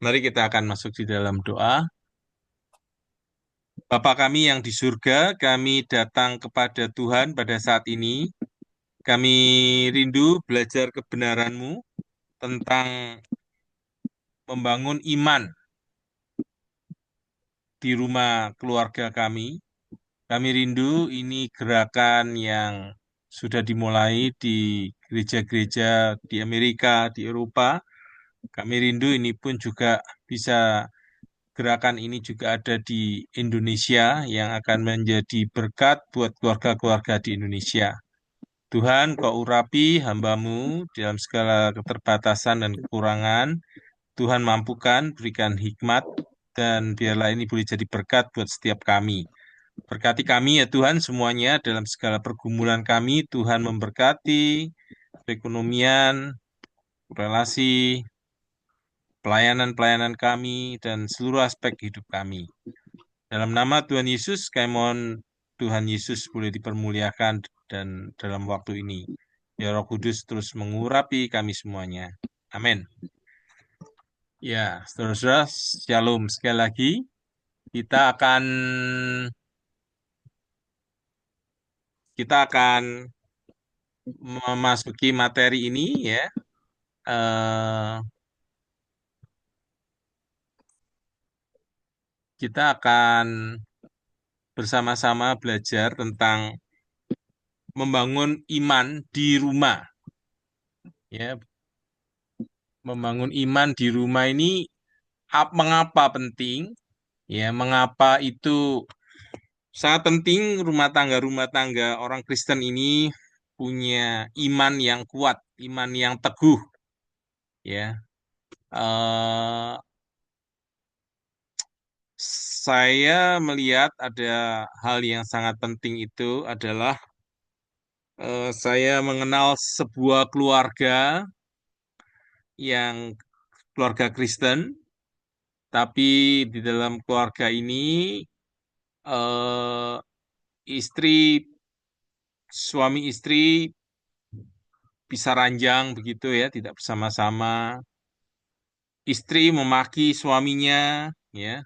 Mari kita akan masuk di dalam doa. Bapa kami yang di surga, kami datang kepada Tuhan pada saat ini. Kami rindu belajar kebenaran-Mu tentang membangun iman di rumah keluarga kami. Kami rindu ini gerakan yang sudah dimulai di gereja-gereja di Amerika, di Eropa. Kami rindu ini pun juga bisa gerakan ini juga ada di Indonesia yang akan menjadi berkat buat keluarga-keluarga di Indonesia. Tuhan, kau urapi hamba-Mu dalam segala keterbatasan dan kekurangan. Tuhan mampukan, berikan hikmat, dan biarlah ini boleh jadi berkat buat setiap kami. Berkati kami ya Tuhan semuanya dalam segala pergumulan kami. Tuhan memberkati perekonomian, relasi, pelayanan-pelayanan kami, dan seluruh aspek hidup kami. Dalam nama Tuhan Yesus, kami mohon Tuhan Yesus boleh dipermuliakan dan dalam waktu ini. Ya Roh Kudus terus mengurapi kami semuanya. Amin. Ya, saudara-saudara, shalom sekali lagi. Kita akan kita akan memasuki materi ini ya. Eh, kita akan bersama-sama belajar tentang membangun iman di rumah. Ya, membangun iman di rumah ini mengapa penting? Ya, mengapa itu sangat penting rumah tangga orang Kristen ini punya iman yang kuat, iman yang teguh, ya. Eh, saya melihat ada hal yang sangat penting itu adalah saya mengenal sebuah keluarga yang keluarga Kristen, tapi di dalam keluarga ini eh, istri, suami istri bisa ranjang begitu ya, tidak bersama-sama. Istri memaki suaminya, ya.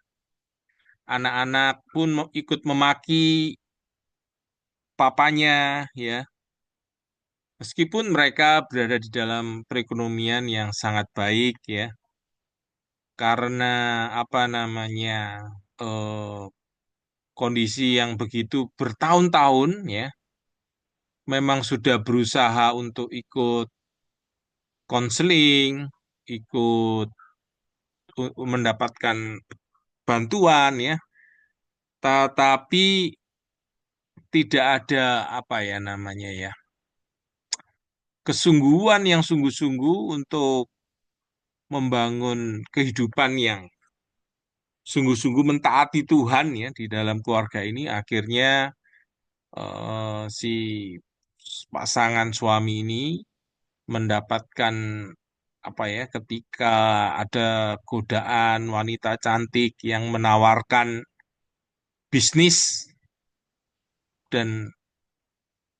Anak-anak pun ikut memaki papanya, ya. Meskipun mereka berada di dalam perekonomian yang sangat baik, ya, karena apa namanya eh, kondisi yang begitu bertahun-tahun, ya, memang sudah berusaha untuk ikut konseling, ikut mendapatkan bantuan, ya, tetapi tidak ada apa ya namanya ya kesungguhan yang sungguh-sungguh untuk membangun kehidupan yang sungguh-sungguh mentaati Tuhan ya di dalam keluarga ini akhirnya si pasangan suami ini mendapatkan apa ya ketika ada godaan wanita cantik yang menawarkan bisnis dan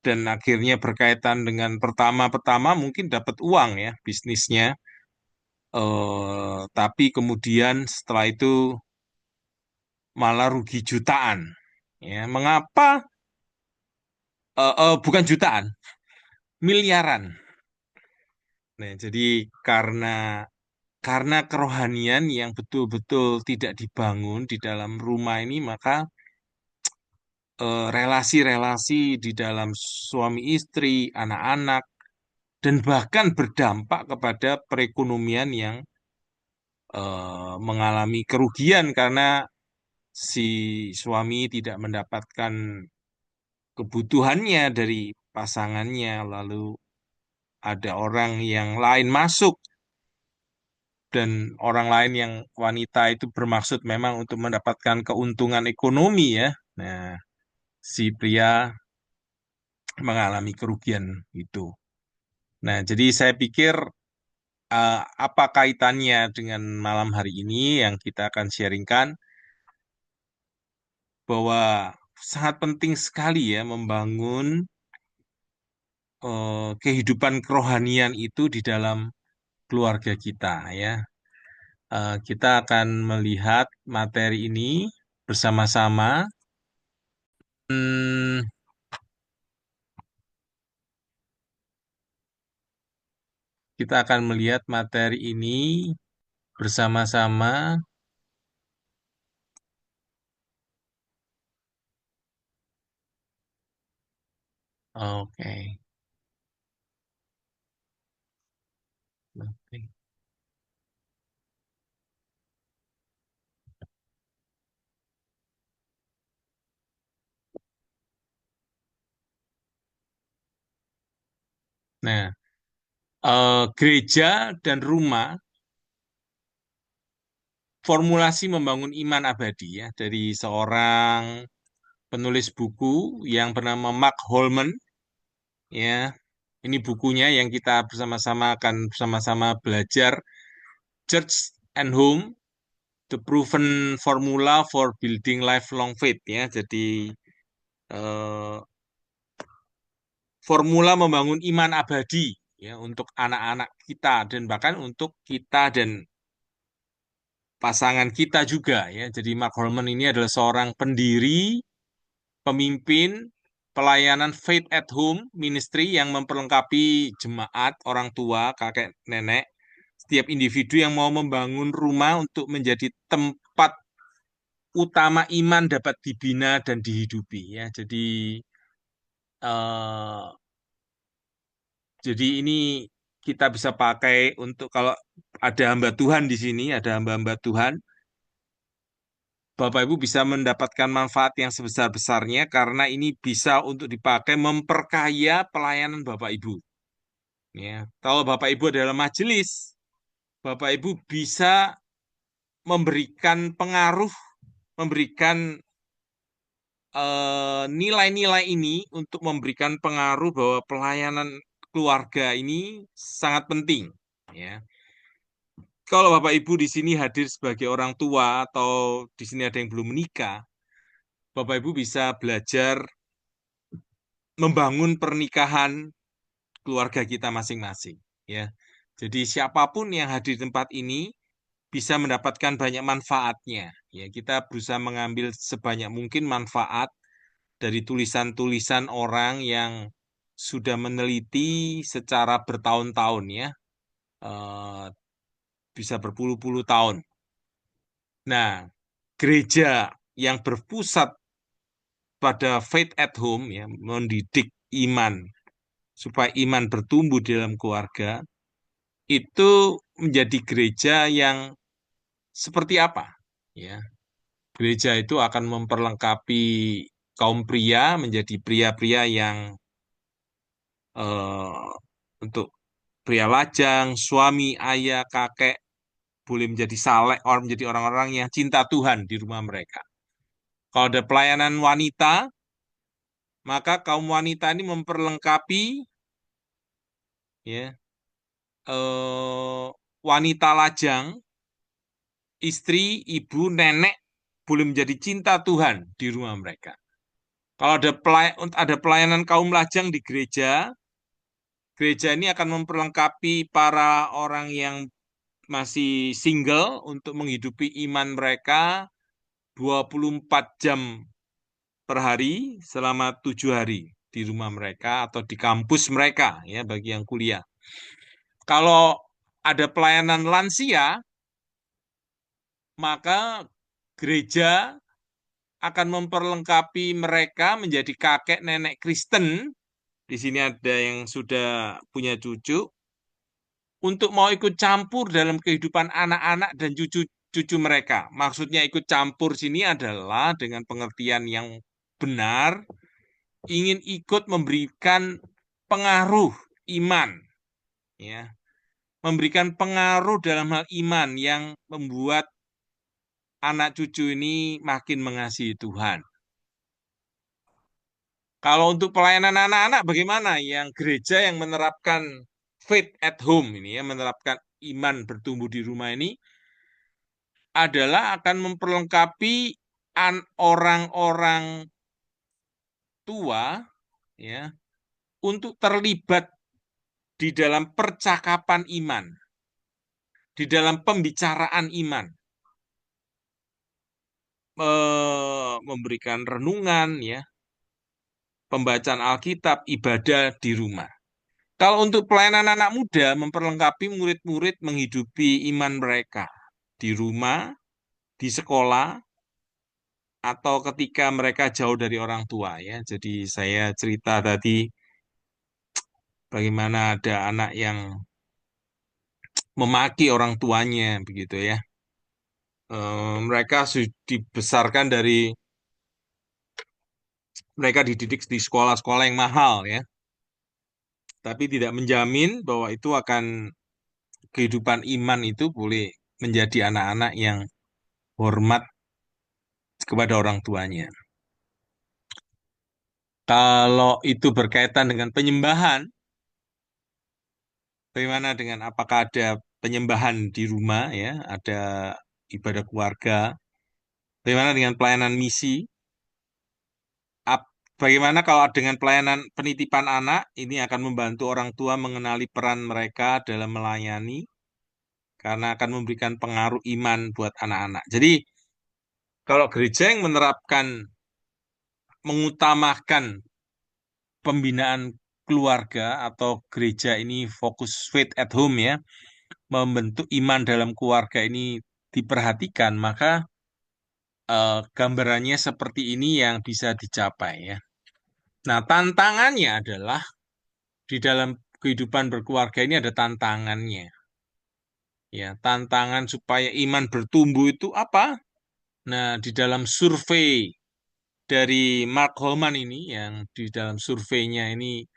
akhirnya berkaitan dengan pertama-pertama mungkin dapat uang ya bisnisnya tapi kemudian setelah itu malah rugi jutaan. Ya, mengapa? Bukan jutaan, miliaran. Nah, jadi karena kerohanian yang betul-betul tidak dibangun di dalam rumah ini, maka relasi-relasi di dalam suami istri, anak-anak, dan bahkan berdampak kepada perekonomian yang mengalami kerugian karena si suami tidak mendapatkan kebutuhannya dari pasangannya, lalu ada orang yang lain masuk dan orang lain yang wanita itu bermaksud memang untuk mendapatkan keuntungan ekonomi ya. Nah, si pria mengalami kerugian itu. Nah, jadi saya pikir apa kaitannya dengan malam hari ini yang kita akan sharingkan bahwa sangat penting sekali ya membangun kehidupan kerohanian itu di dalam keluarga kita ya. Kita akan melihat materi ini bersama-sama. Hmm, kita akan melihat materi ini bersama-sama. Oke. Oke. Nah, gereja dan rumah formulasi membangun iman abadi ya dari seorang penulis buku yang bernama Mark Holman ya. Ini bukunya yang kita bersama-sama akan bersama-sama belajar Church and Home, The Proven Formula for Building Lifelong Faith ya. Jadi eh, formula membangun iman abadi ya untuk anak-anak kita dan bahkan untuk kita dan pasangan kita juga ya. Jadi Mark Holman ini adalah seorang pendiri, pemimpin pelayanan Faith at Home Ministry yang memperlengkapi jemaat, orang tua, kakek, nenek, setiap individu yang mau membangun rumah untuk menjadi tempat utama iman dapat dibina dan dihidupi ya. Eh, jadi ini kita bisa pakai untuk kalau ada hamba Tuhan di sini, ada hamba-hamba Tuhan, Bapak Ibu bisa mendapatkan manfaat yang sebesar-besarnya karena ini bisa untuk dipakai memperkaya pelayanan Bapak Ibu. Ya, kalau Bapak Ibu adalah majelis, Bapak Ibu bisa memberikan pengaruh, memberikan nilai-nilai ini untuk memberikan pengaruh bahwa pelayanan keluarga ini sangat penting. Ya, kalau Bapak Ibu di sini hadir sebagai orang tua atau di sini ada yang belum menikah, Bapak Ibu bisa belajar membangun pernikahan keluarga kita masing-masing. Ya, jadi siapapun yang hadir di tempat ini bisa mendapatkan banyak manfaatnya. Ya, kita berusaha mengambil sebanyak mungkin manfaat dari tulisan-tulisan orang yang sudah meneliti secara bertahun-tahun ya, eh, bisa berpuluh-puluh tahun. Nah, gereja yang berpusat pada faith at home ya, mendidik iman supaya iman bertumbuh di dalam keluarga, itu menjadi gereja yang seperti apa? Ya, gereja itu akan memperlengkapi kaum pria menjadi pria-pria yang eh, untuk pria lajang, suami, ayah, kakek, boleh menjadi saleh, orang menjadi orang-orang yang cinta Tuhan di rumah mereka. Kalau ada pelayanan wanita, maka kaum wanita ini memperlengkapi ya wanita lajang, istri, ibu, nenek boleh menjadi cinta Tuhan di rumah mereka. Kalau ada pelayanan kaum lajang di gereja, gereja ini akan memperlengkapi para orang yang masih single untuk menghidupi iman mereka 24 jam per hari selama 7 hari di rumah mereka atau di kampus mereka ya bagi yang kuliah. Kalau ada pelayanan lansia, maka gereja akan memperlengkapi mereka menjadi kakek nenek Kristen. Di sini ada yang sudah punya cucu untuk mau ikut campur dalam kehidupan anak-anak dan cucu-cucu mereka. Maksudnya ikut campur sini adalah dengan pengertian yang benar, ingin ikut memberikan pengaruh iman, ya, memberikan pengaruh dalam hal iman yang membuat anak cucu ini makin mengasihi Tuhan. Kalau untuk pelayanan anak-anak bagaimana? Yang gereja yang menerapkan faith at home ini ya, menerapkan iman bertumbuh di rumah ini adalah akan memperlengkapi orang-orang tua ya untuk terlibat di dalam percakapan iman, di dalam pembicaraan iman, memberikan renungan, ya, pembacaan Alkitab, ibadah di rumah. Kalau untuk pelayanan anak muda, memperlengkapi murid-murid menghidupi iman mereka di rumah, di sekolah, atau ketika mereka jauh dari orang tua, ya. Jadi saya cerita tadi bagaimana ada anak yang memaki orang tuanya, begitu ya. Mereka dibesarkan mereka dididik di sekolah-sekolah yang mahal, ya. Tapi tidak menjamin bahwa itu akan kehidupan iman itu boleh menjadi anak-anak yang hormat kepada orang tuanya. Kalau itu berkaitan dengan penyembahan, bagaimana dengan apakah ada penyembahan di rumah, ya, ada ibadah keluarga, bagaimana dengan pelayanan misi, bagaimana kalau dengan pelayanan penitipan anak, ini akan membantu orang tua mengenali peran mereka dalam melayani, karena akan memberikan pengaruh iman buat anak-anak. Jadi, kalau gereja yang mengutamakan pembinaan keluarga atau gereja ini fokus faith at home, ya, membentuk iman dalam keluarga ini diperhatikan, maka gambarannya seperti ini yang bisa dicapai, ya. Nah, tantangannya adalah di dalam kehidupan berkeluarga ini ada tantangannya. Ya, tantangan supaya iman bertumbuh itu apa? Nah, di dalam survei dari Mark Holman ini, yang di dalam surveinya ini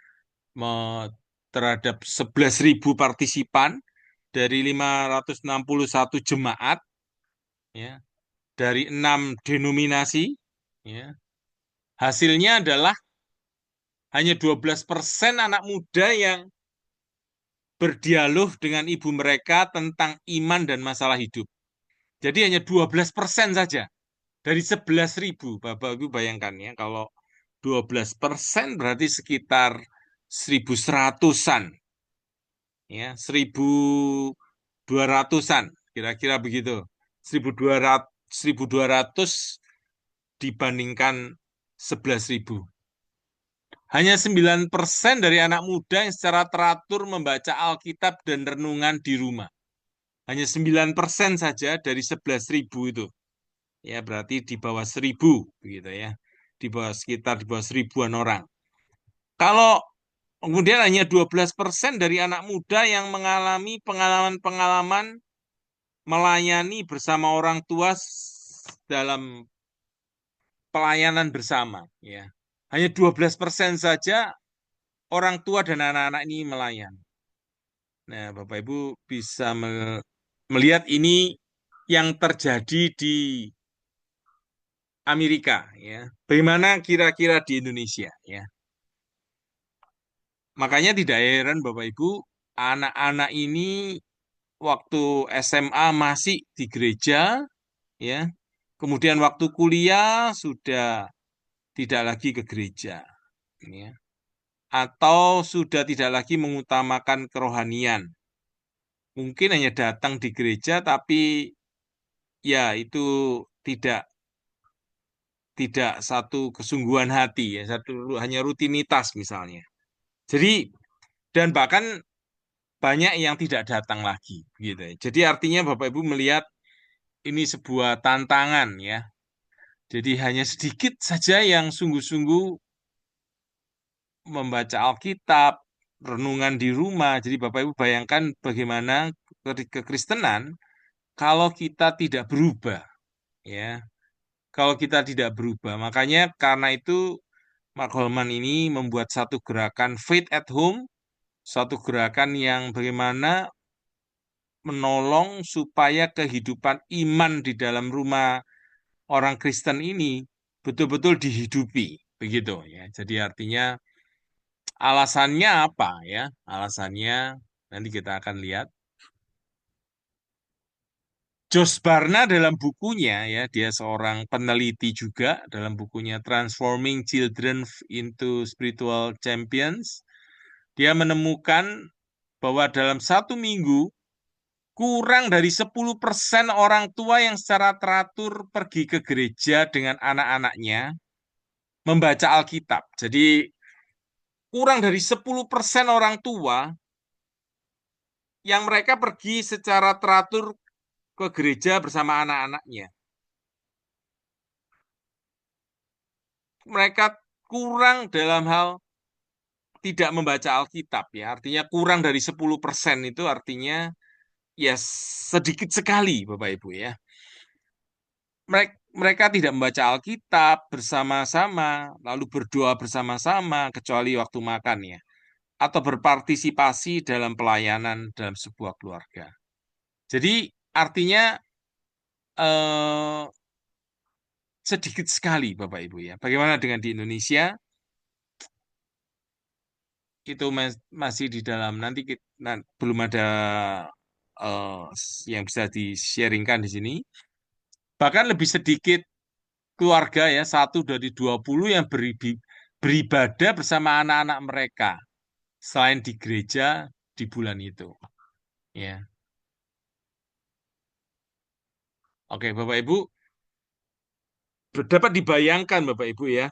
terhadap 11.000 partisipan dari 561 jemaat, ya, dari 6 denominasi, ya. Hasilnya adalah hanya 12% anak muda yang berdialog dengan ibu mereka tentang iman dan masalah hidup. Jadi hanya 12% saja dari 11.000. Bapak-Ibu bayangkan, ya, kalau 12% berarti sekitar 1.100-an, ya, 1.200-an, kira-kira begitu. 1.200 dibandingkan 11.000. Hanya 9% dari anak muda yang secara teratur membaca Alkitab dan renungan di rumah. Hanya 9% saja dari 11.000 itu. Ya, berarti di bawah 1.000, begitu ya. Sekitar di bawah 1.000-an orang. Kalau kemudian hanya 12% dari anak muda yang mengalami pengalaman-pengalaman melayani bersama orang tua dalam pelayanan bersama, ya. Hanya 12% saja orang tua dan anak-anak ini melayani. Nah, Bapak Ibu bisa melihat ini yang terjadi di Amerika, ya. Bagaimana kira-kira di Indonesia, ya. Makanya tidak heran Bapak Ibu, anak-anak ini waktu SMA masih di gereja, ya. Kemudian waktu kuliah sudah tidak lagi ke gereja, ya. Atau sudah tidak lagi mengutamakan kerohanian. Mungkin hanya datang di gereja, tapi ya itu tidak tidak satu kesungguhan hati, ya, hanya rutinitas misalnya. Jadi, dan bahkan banyak yang tidak datang lagi, gitu ya. Jadi artinya Bapak Ibu melihat ini sebuah tantangan, ya. Jadi hanya sedikit saja yang sungguh-sungguh membaca Alkitab, renungan di rumah. Jadi Bapak Ibu bayangkan bagaimana kekristenan kalau kita tidak berubah, ya. Kalau kita tidak berubah, makanya karena itu Mark Holman ini membuat satu gerakan Faith at Home, satu gerakan yang bagaimana menolong supaya kehidupan iman di dalam rumah orang Kristen ini betul-betul dihidupi, begitu ya. Jadi artinya alasannya apa, ya? Alasannya nanti kita akan lihat. Josh Barna dalam bukunya, ya, dia seorang peneliti juga dalam bukunya Transforming Children into Spiritual Champions. Dia menemukan bahwa dalam 1 minggu kurang dari 10% orang tua yang secara teratur pergi ke gereja dengan anak-anaknya membaca Alkitab. Jadi kurang dari 10% orang tua yang mereka pergi secara teratur ke gereja bersama anak-anaknya. Mereka kurang dalam hal tidak membaca Alkitab ya. Artinya kurang dari 10% itu artinya ya sedikit sekali Bapak Ibu ya. Mereka tidak membaca Alkitab bersama-sama, lalu berdoa bersama-sama kecuali waktu makan ya. Atau berpartisipasi dalam pelayanan dalam sebuah keluarga. Jadi artinya eh, sedikit sekali Bapak Ibu ya. Bagaimana dengan di Indonesia? Itu masih di dalam nanti belum ada eh, yang bisa di-sharingkan di sini. Bahkan lebih sedikit keluarga ya, 1 dari 20 yang beribadah bersama anak-anak mereka selain di gereja di bulan itu. Ya, oke Bapak Ibu, dapat dibayangkan Bapak Ibu ya.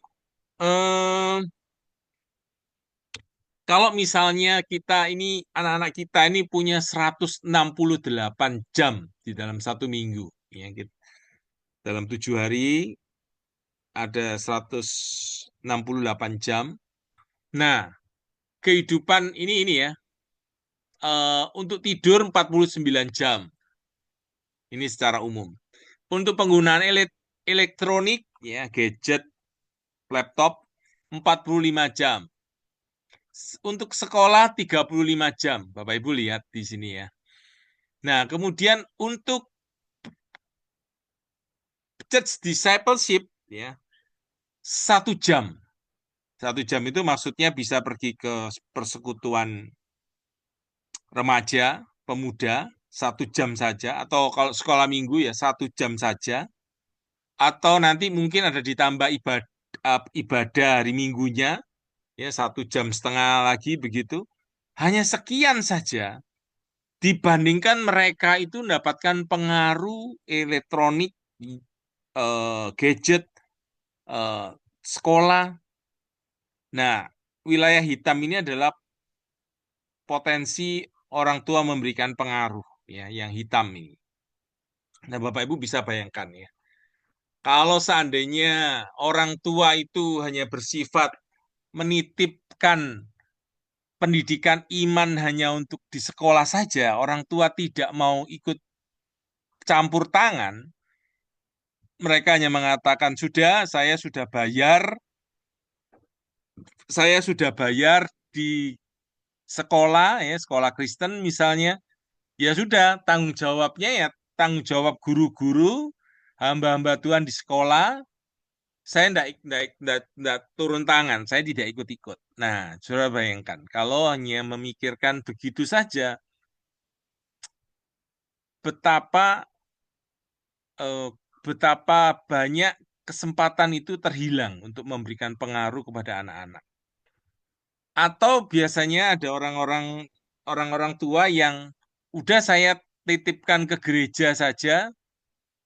Eh, Kalau misalnya kita ini anak-anak kita ini punya 168 jam di dalam 1 minggu, ya, dalam 7 hari ada 168 jam. Nah, kehidupan ini ya, untuk tidur 49 jam. Ini secara umum. Untuk penggunaan elektronik, ya, gadget, laptop, 45 jam. Untuk sekolah 35 jam. Bapak Ibu lihat di sini ya. Nah, kemudian untuk church discipleship, ya, 1 jam. 1 jam itu maksudnya bisa pergi ke persekutuan remaja, pemuda, 1 jam saja. Atau kalau sekolah minggu ya 1 jam saja. Atau nanti mungkin ada ditambah ibadah hari minggunya, ya 1 jam setengah lagi begitu. Hanya sekian saja dibandingkan mereka itu mendapatkan pengaruh elektronik, gadget, eh, sekolah. Nah, wilayah hitam ini adalah potensi orang tua memberikan pengaruh ya, yang hitam ini. Nah, Bapak Ibu bisa bayangkan ya. Kalau seandainya orang tua itu hanya bersifat menitipkan pendidikan iman hanya untuk di sekolah saja, orang tua tidak mau ikut campur tangan, mereka hanya mengatakan, sudah, saya sudah bayar di sekolah, ya, sekolah Kristen misalnya, ya sudah, tanggung jawabnya ya tanggung jawab guru-guru, hamba-hamba Tuhan di sekolah, saya enggak turun tangan, saya tidak ikut-ikut. Nah, saudara bayangkan, kalau hanya memikirkan begitu saja, betapa eh, betapa banyak kesempatan itu terhilang untuk memberikan pengaruh kepada anak-anak. Atau biasanya ada orang-orang tua yang udah saya titipkan ke gereja saja,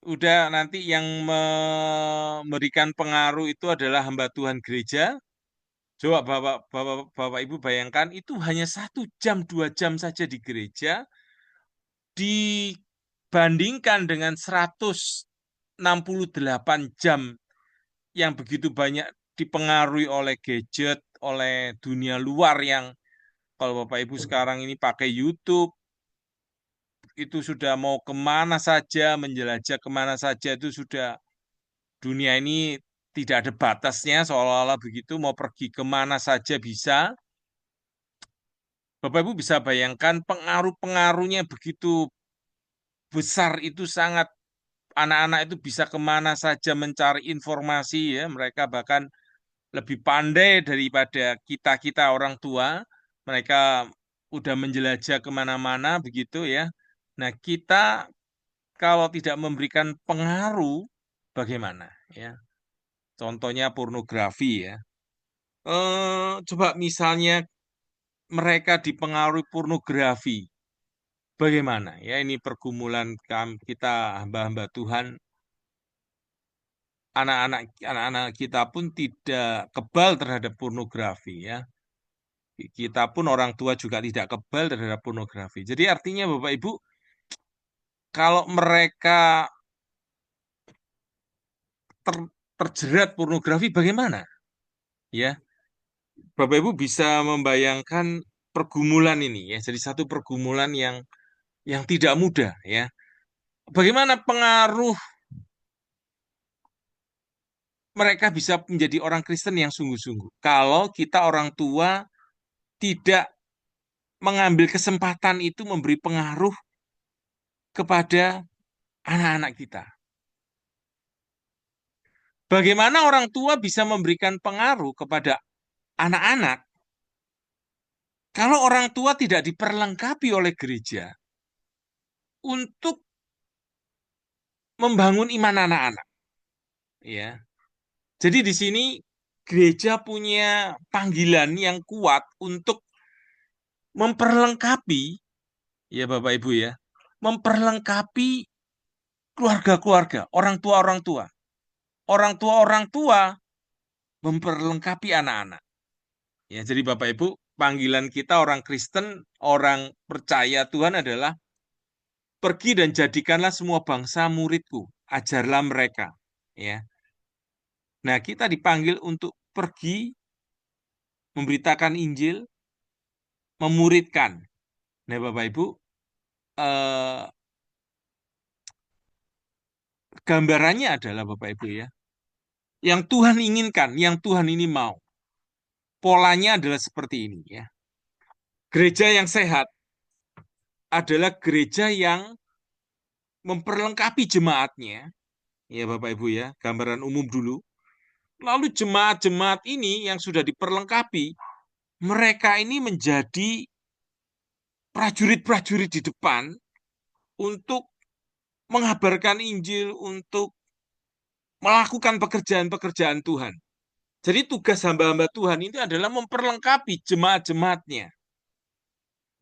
udah nanti yang memberikan pengaruh itu adalah hamba Tuhan gereja. Coba Bapak Ibu bayangkan itu hanya 1 jam 2 jam saja di gereja dibandingkan dengan 168 jam yang begitu banyak dipengaruhi oleh gadget, oleh dunia luar yang kalau Bapak Ibu sekarang ini pakai YouTube, itu sudah mau kemana saja, menjelajah kemana saja, itu sudah dunia ini tidak ada batasnya, seolah-olah begitu, mau pergi kemana saja bisa. Bapak Ibu bisa bayangkan pengaruh-pengaruhnya begitu besar, itu sangat, anak-anak itu bisa kemana saja mencari informasi ya, mereka bahkan lebih pandai daripada kita-kita orang tua. Mereka udah menjelajah kemana-mana begitu ya. Nah, kita kalau tidak memberikan pengaruh, bagaimana ya? Contohnya pornografi ya. Coba misalnya mereka dipengaruhi pornografi, bagaimana ya ini pergumulan kita hamba-hamba Tuhan, anak-anak kita pun tidak kebal terhadap pornografi ya. Kita pun orang tua juga tidak kebal terhadap pornografi. Jadi artinya Bapak Ibu, kalau mereka terjerat pornografi bagaimana? Ya, Bapak Ibu bisa membayangkan pergumulan ini ya. Jadi satu pergumulan yang tidak mudah ya. Bagaimana pengaruh mereka bisa menjadi orang Kristen yang sungguh-sungguh? Kalau kita orang tua tidak mengambil kesempatan itu memberi pengaruh kepada anak-anak kita. Bagaimana orang tua bisa memberikan pengaruh kepada anak-anak kalau orang tua tidak diperlengkapi oleh gereja untuk membangun iman anak-anak, ya. Jadi di sini gereja punya panggilan yang kuat untuk memperlengkapi, ya Bapak Ibu ya, memperlengkapi keluarga-keluarga, orang tua, orang tua memperlengkapi anak-anak. Ya, jadi Bapak Ibu, panggilan kita orang Kristen, orang percaya Tuhan adalah pergi dan jadikanlah semua bangsa muridku, ajarlah mereka. Ya, nah kita dipanggil untuk pergi memberitakan Injil, memuridkan. Nah, Bapak Ibu, eh, gambarannya adalah Bapak Ibu ya, yang Tuhan inginkan, yang Tuhan ini mau. Polanya adalah seperti ini ya. Gereja yang sehat adalah gereja yang memperlengkapi jemaatnya, ya Bapak Ibu ya, gambaran umum dulu. Lalu jemaat-jemaat ini yang sudah diperlengkapi, mereka ini menjadi prajurit-prajurit di depan untuk mengabarkan Injil, untuk melakukan pekerjaan-pekerjaan Tuhan. Jadi tugas hamba-hamba Tuhan ini adalah memperlengkapi jemaat-jemaatnya.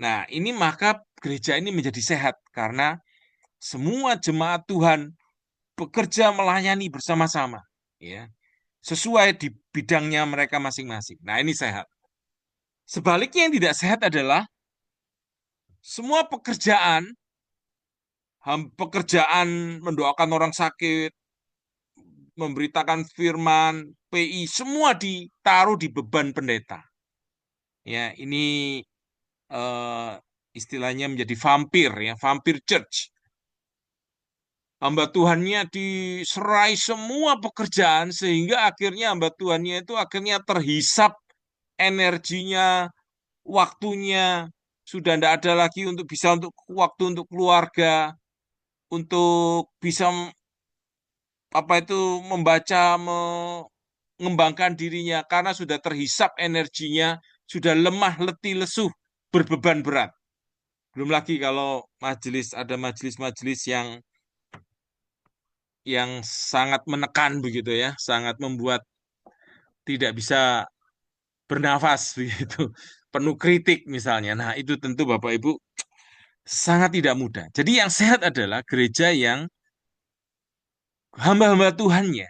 Nah, ini maka gereja ini menjadi sehat karena semua jemaat Tuhan bekerja melayani bersama-sama, ya, sesuai di bidangnya mereka masing-masing. Nah, ini sehat. Sebaliknya yang tidak sehat adalah semua pekerjaan mendoakan orang sakit, memberitakan firman, PI, semua ditaruh di beban pendeta. Ya, ini eh, istilahnya menjadi vampir ya, vampir church. Hamba Tuhannya diserai semua pekerjaan sehingga akhirnya hamba Tuhannya itu akhirnya terhisap energinya, waktunya sudah tidak ada lagi untuk bisa untuk waktu untuk keluarga, untuk bisa apa itu membaca, mengembangkan dirinya karena sudah terhisap energinya, sudah lemah, letih, lesuh, berbeban berat. Belum lagi kalau ada majelis-majelis yang sangat menekan begitu ya, sangat membuat tidak bisa bernafas begitu, penuh kritik misalnya. Nah, itu tentu Bapak Ibu sangat tidak mudah. Jadi yang sehat adalah gereja yang hamba-hamba Tuhannya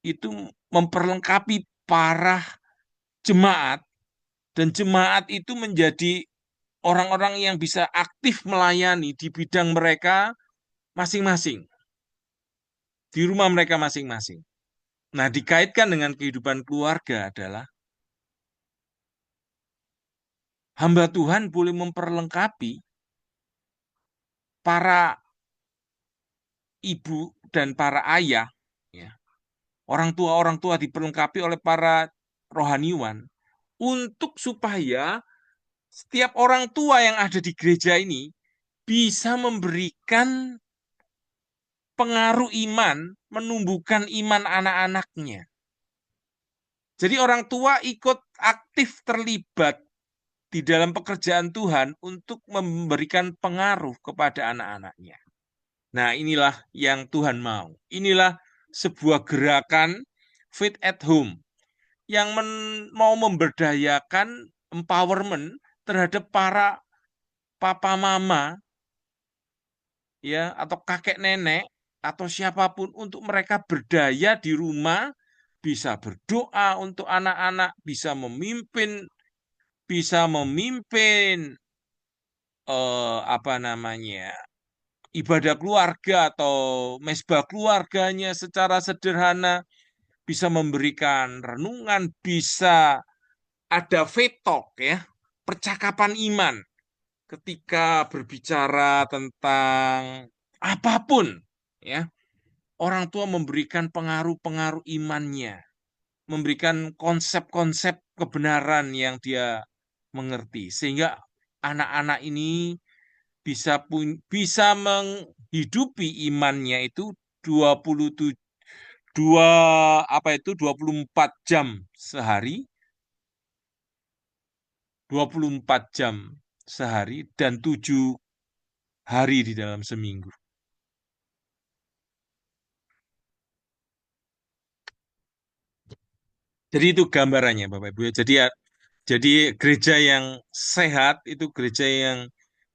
itu memperlengkapi para jemaat dan jemaat itu menjadi orang-orang yang bisa aktif melayani di bidang mereka masing-masing, di rumah mereka masing-masing. Nah, dikaitkan dengan kehidupan keluarga adalah hamba Tuhan boleh memperlengkapi para ibu dan para ayah, ya, orang tua diperlengkapi oleh para rohaniwan untuk supaya setiap orang tua yang ada di gereja ini bisa memberikan pengaruh iman, menumbuhkan iman anak-anaknya. Jadi orang tua ikut aktif terlibat di dalam pekerjaan Tuhan untuk memberikan pengaruh kepada anak-anaknya. Nah, inilah yang Tuhan mau. Inilah sebuah gerakan Faith at Home yang mau memberdayakan empowerment terhadap para papa mama ya atau kakek nenek atau siapapun untuk mereka berdaya di rumah, bisa berdoa untuk anak-anak, bisa memimpin apa namanya ibadah keluarga atau mesbah keluarganya secara sederhana, bisa memberikan renungan, bisa ada veto ya, percakapan iman ketika berbicara tentang apapun ya. Orang tua memberikan pengaruh-pengaruh imannya, memberikan konsep-konsep kebenaran yang dia mengerti sehingga anak-anak ini bisa menghidupi imannya itu 27 dua apa itu 24 jam sehari, 24 jam sehari dan 7 hari di dalam seminggu. Jadi itu gambarannya Bapak Ibu ya. Jadi gereja yang sehat itu gereja yang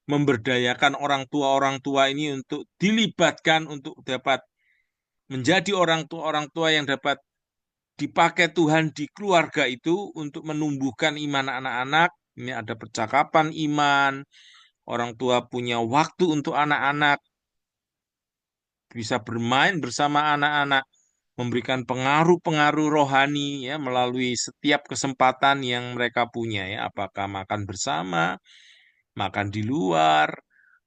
memberdayakan orang tua ini untuk dilibatkan untuk dapat menjadi orang tua yang dapat dipakai Tuhan di keluarga itu untuk menumbuhkan iman anak-anak. Ini ada percakapan iman, orang tua punya waktu untuk anak-anak, bisa bermain bersama anak-anak, memberikan pengaruh-pengaruh rohani ya melalui setiap kesempatan yang mereka punya ya, apakah makan bersama, makan di luar,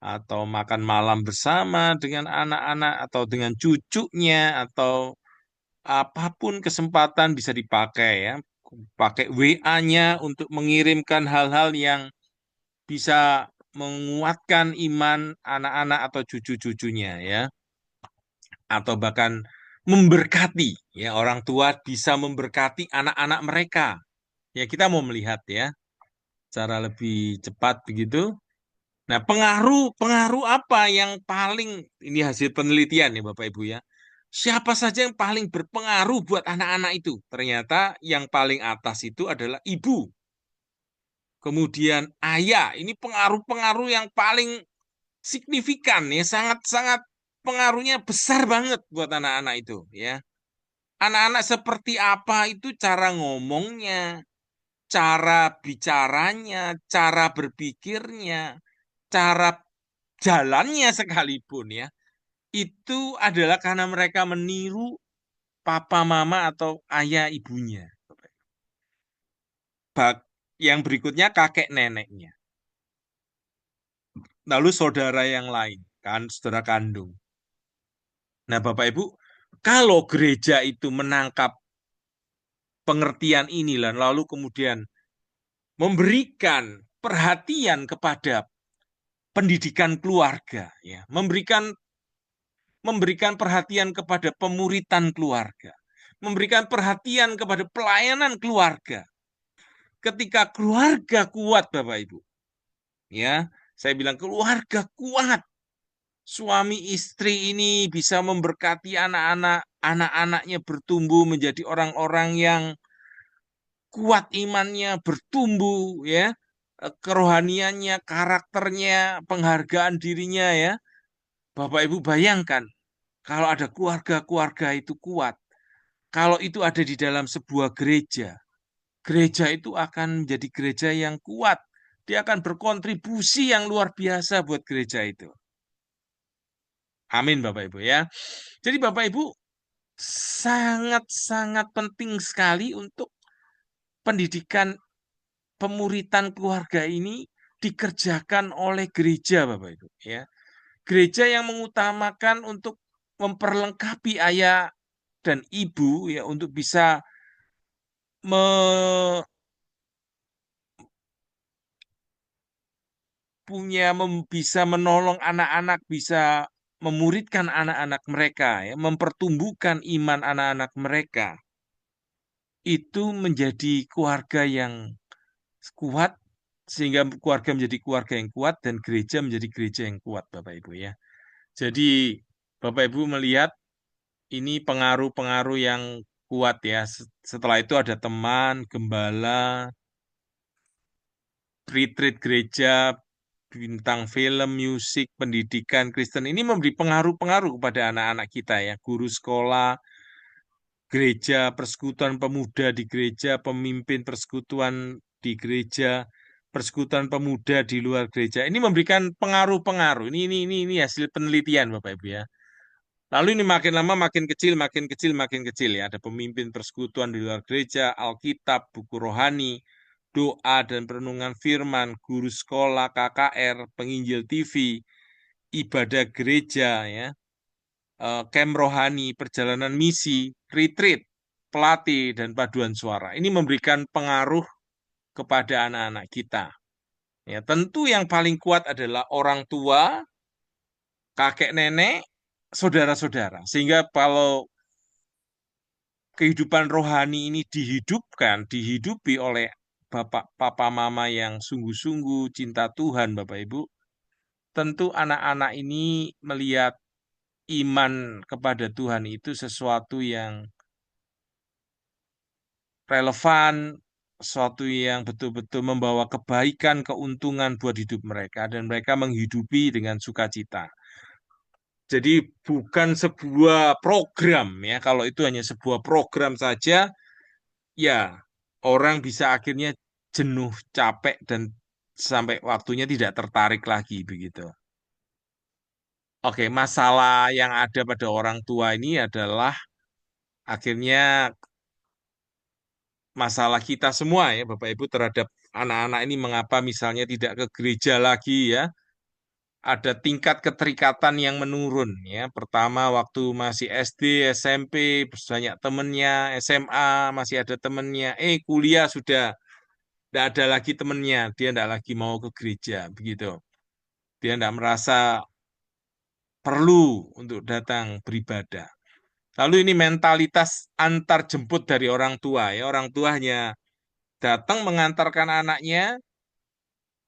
atau makan malam bersama dengan anak-anak atau dengan cucunya atau apapun kesempatan bisa dipakai ya. Pakai WA-nya untuk mengirimkan hal-hal yang bisa menguatkan iman anak-anak atau cucu-cucunya ya. Atau bahkan memberkati ya, orang tua bisa memberkati anak-anak mereka. Ya, kita mau melihat ya cara lebih cepat begitu. Nah, pengaruh apa yang paling ini hasil penelitian ya Bapak Ibu ya. Siapa saja yang paling berpengaruh buat anak-anak itu? Ternyata yang paling atas itu adalah ibu. Kemudian ayah. Ini pengaruh-pengaruh yang paling signifikan ya, sangat-sangat pengaruhnya besar banget buat anak-anak itu ya. Anak-anak seperti apa itu cara ngomongnya, cara bicaranya, cara berpikirnya, cara jalannya sekalipun ya. Itu adalah karena mereka meniru papa mama atau ayah ibunya. Bak- yang berikutnya kakek neneknya. Lalu saudara yang lain, kan saudara kandung. Nah, Bapak Ibu, kalau gereja itu menangkap pengertian ini lalu kemudian memberikan perhatian kepada pendidikan keluarga, ya, memberikan perhatian kepada pemuritan keluarga, memberikan perhatian kepada pelayanan keluarga. Ketika keluarga kuat, Bapak Ibu, ya, saya bilang keluarga kuat, suami istri ini bisa memberkati anak-anak, anak-anaknya bertumbuh menjadi orang-orang yang kuat imannya, bertumbuh ya, kerohaniannya, karakternya, penghargaan dirinya ya. Bapak Ibu bayangkan kalau ada keluarga-keluarga itu kuat, kalau itu ada di dalam sebuah gereja, gereja itu akan menjadi gereja yang kuat. Dia akan berkontribusi yang luar biasa buat gereja itu. Amin Bapak Ibu ya. Jadi Bapak Ibu sangat-sangat penting sekali untuk pendidikan pemuritan keluarga ini dikerjakan oleh gereja Bapak Ibu ya. Gereja yang mengutamakan untuk memperlengkapi ayah dan ibu ya untuk bisa me- bisa menolong anak-anak, bisa memuridkan anak-anak mereka ya, mempertumbuhkan iman anak-anak mereka. Itu menjadi keluarga yang kuat sehingga keluarga menjadi keluarga yang kuat dan gereja menjadi gereja yang kuat Bapak Ibu ya. Jadi Bapak Ibu melihat ini pengaruh-pengaruh yang kuat ya. Setelah itu ada teman, gembala, retreat gereja, bintang film, musik, pendidikan Kristen ini memberi pengaruh-pengaruh kepada anak-anak kita ya, guru sekolah, gereja, persekutuan pemuda di gereja, pemimpin persekutuan di gereja, persekutuan pemuda di luar gereja. Ini memberikan pengaruh-pengaruh. Ini hasil penelitian Bapak Ibu ya. Lalu ini makin lama makin kecil, makin kecil, makin kecil ya. Ada pemimpin persekutuan di luar gereja, Alkitab, buku rohani, doa dan perenungan firman, guru sekolah, KKR, penginjil TV, ibadah gereja ya, camp rohani, perjalanan misi, retreat, pelatih dan paduan suara. Ini memberikan pengaruh kepada anak-anak kita. Ya, tentu yang paling kuat adalah orang tua, kakek nenek, saudara-saudara. Sehingga kalau kehidupan rohani ini dihidupkan, dihidupi oleh bapak, papa, mama yang sungguh-sungguh cinta Tuhan, Bapak Ibu, tentu anak-anak ini melihat iman kepada Tuhan itu sesuatu yang relevan, sesuatu yang betul-betul membawa kebaikan, keuntungan buat hidup mereka, dan mereka menghidupi dengan sukacita. Jadi bukan sebuah program ya, kalau itu hanya sebuah program saja, ya orang bisa akhirnya jenuh, capek, dan sampai waktunya tidak tertarik lagi begitu. Oke, masalah yang ada pada orang tua ini adalah akhirnya masalah kita semua ya Bapak Ibu terhadap anak-anak ini mengapa misalnya tidak ke gereja lagi ya. Ada tingkat keterikatan yang menurun ya. Pertama waktu masih SD, SMP banyak temennya, SMA masih ada temennya, kuliah sudah tidak ada lagi temennya, dia tidak lagi mau ke gereja begitu. Dia tidak merasa perlu untuk datang beribadah. Lalu ini mentalitas antar jemput dari orang tua ya. Orang tua hanya datang mengantarkan anaknya,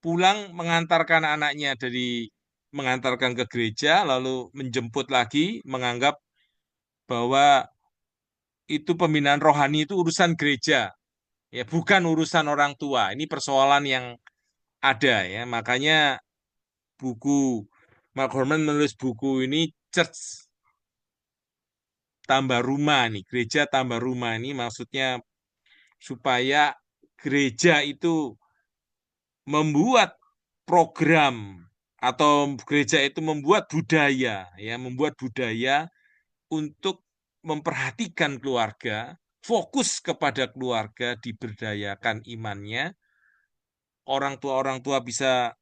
pulang mengantarkan anaknya dari mengantarkan ke gereja, lalu menjemput lagi, menganggap bahwa itu pembinaan rohani itu urusan gereja, ya bukan urusan orang tua. Ini persoalan yang ada ya. Makanya buku Mark Horman menulis buku ini Church tambah rumah nih, gereja tambah rumah ini maksudnya supaya gereja itu membuat program atau gereja itu membuat budaya ya, membuat budaya untuk memperhatikan keluarga, fokus kepada keluarga, diberdayakan imannya, orang tua bisa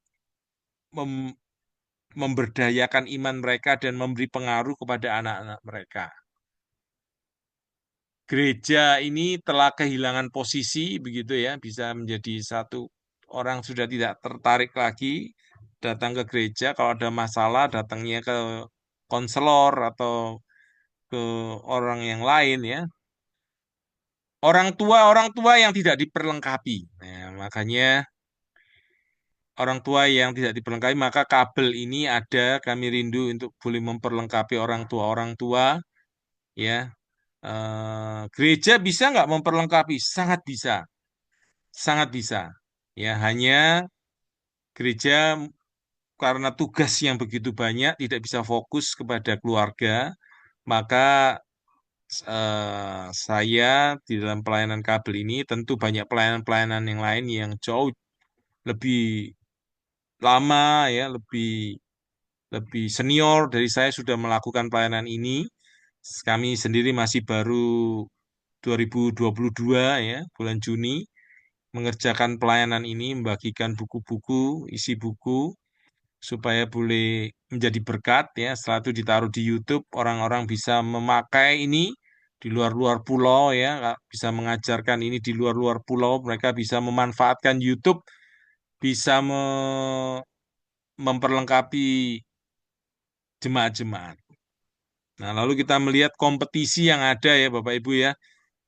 mem- memberdayakan iman mereka dan memberi pengaruh kepada anak-anak mereka. Gereja ini telah kehilangan posisi begitu ya, bisa menjadi satu orang sudah tidak tertarik lagi datang ke gereja, kalau ada masalah datangnya ke konselor atau ke orang yang lain ya. Orang tua yang tidak diperlengkapi. Nah, makanya orang tua yang tidak diperlengkapi, maka kabel ini ada, kami rindu untuk boleh memperlengkapi orang tua ya. Gereja bisa nggak memperlengkapi? Sangat bisa, sangat bisa. Ya, hanya gereja karena tugas yang begitu banyak tidak bisa fokus kepada keluarga, maka saya di dalam pelayanan kabel ini tentu banyak pelayanan-pelayanan yang lain yang jauh lebih lama ya, lebih lebih senior dari saya sudah melakukan pelayanan ini. Kami sendiri masih baru 2022 ya, bulan Juni mengerjakan pelayanan ini, membagikan buku-buku, isi buku supaya boleh menjadi berkat ya. Setelah itu ditaruh di YouTube, orang-orang bisa memakai ini di luar-luar pulau ya, bisa mengajarkan ini di luar-luar pulau, mereka bisa memanfaatkan YouTube, bisa memperlengkapi jemaat-jemaat. Nah, lalu kita melihat kompetisi yang ada ya Bapak Ibu ya.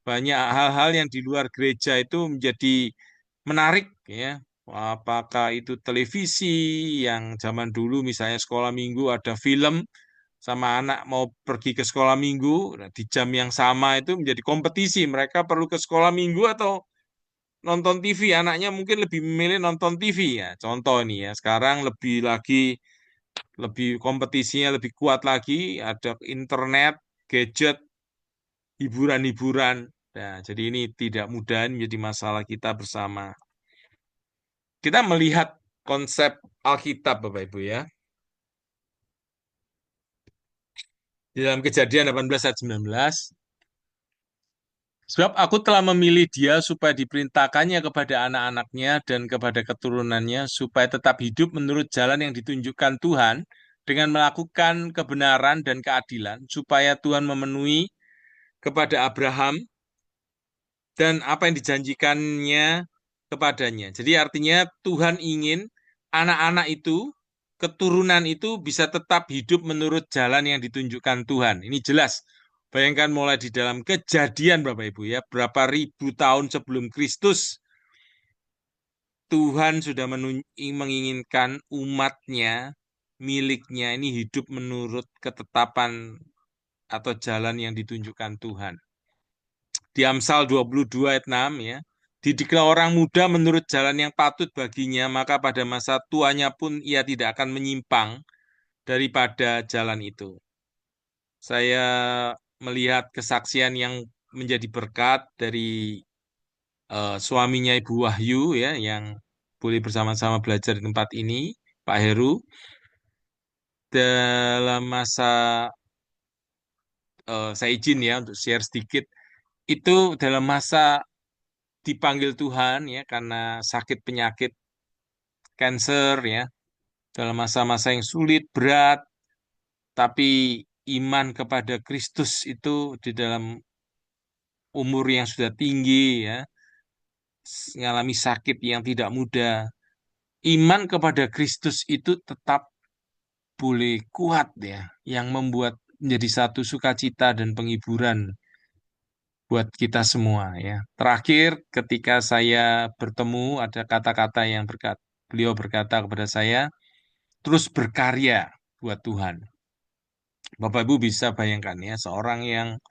Banyak hal-hal yang di luar gereja itu menjadi menarik ya. Apakah itu televisi yang zaman dulu misalnya sekolah minggu ada film sama anak mau pergi ke sekolah minggu, nah, di jam yang sama itu menjadi kompetisi. Mereka perlu ke sekolah minggu atau nonton TV, anaknya mungkin lebih memilih nonton TV ya. Contoh ini ya, sekarang lebih kompetisinya lebih kuat lagi, ada internet, gadget, hiburan-hiburan. Nah, jadi ini tidak mudah menjadi masalah kita bersama. Kita melihat konsep Alkitab, Bapak Ibu ya. Di dalam Kejadian 18 ayat 19, sebab aku telah memilih dia supaya diperintahkannya kepada anak-anaknya dan kepada keturunannya, supaya tetap hidup menurut jalan yang ditunjukkan Tuhan, dengan melakukan kebenaran dan keadilan, supaya Tuhan memenuhi kepada Abraham dan apa yang dijanjikannya kepadanya. Jadi artinya Tuhan ingin anak-anak itu, keturunan itu bisa tetap hidup menurut jalan yang ditunjukkan Tuhan. Ini jelas. Bayangkan mulai di dalam Kejadian Bapak Ibu ya, berapa ribu tahun sebelum Kristus, Tuhan sudah menginginkan umatnya, miliknya ini hidup menurut ketetapan atau jalan yang ditunjukkan Tuhan. Di Amsal 22 ayat 6 ya. Didiklah orang muda menurut jalan yang patut baginya, maka pada masa tuanya pun ia tidak akan menyimpang daripada jalan itu. Saya melihat kesaksian yang menjadi berkat dari suaminya Ibu Wahyu ya, yang boleh bersama-sama belajar di tempat ini, Pak Heru, dalam masa saya izin ya untuk share sedikit, itu dalam masa dipanggil Tuhan ya karena sakit penyakit cancer ya dalam masa-masa yang sulit berat, tapi iman kepada Kristus itu di dalam umur yang sudah tinggi ya, mengalami sakit yang tidak mudah, iman kepada Kristus itu tetap boleh kuat ya, yang membuat menjadi satu sukacita dan penghiburan buat kita semua ya. Terakhir, ketika saya bertemu ada kata-kata yang beliau berkata kepada saya, terus berkarya buat Tuhan. Bapak Ibu bisa bayangkan ya, seorang yang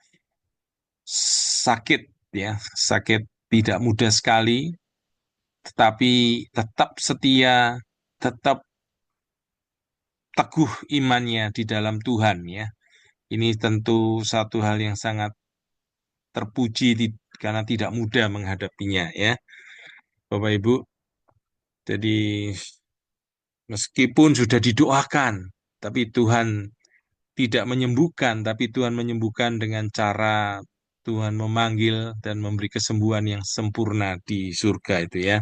sakit ya, sakit tidak mudah sekali, tetapi tetap setia, tetap teguh imannya di dalam Tuhan ya. Ini tentu satu hal yang sangat terpuji karena tidak mudah menghadapinya ya, Bapak Ibu. Jadi meskipun sudah didoakan, tapi Tuhan tidak menyembuhkan, tapi Tuhan menyembuhkan dengan cara Tuhan memanggil dan memberi kesembuhan yang sempurna di surga itu ya.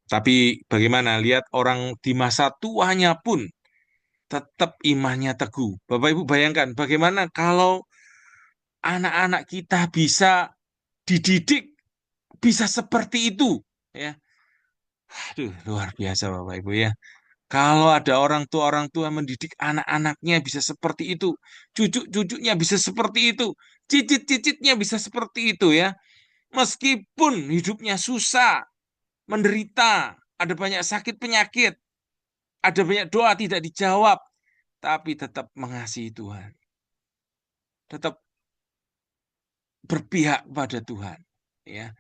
Tapi bagaimana lihat orang di masa tuanya pun tetap imannya teguh. Bapak Ibu bayangkan bagaimana kalau anak-anak kita bisa dididik bisa seperti itu ya. Aduh, luar biasa Bapak Ibu ya. Kalau ada orang tua mendidik anak-anaknya bisa seperti itu, cucu-cucunya bisa seperti itu, cicit-cicitnya bisa seperti itu ya. Meskipun hidupnya susah, menderita, ada banyak sakit penyakit, ada banyak doa tidak dijawab, tapi tetap mengasihi Tuhan, tetap berpihak pada Tuhan. Ya,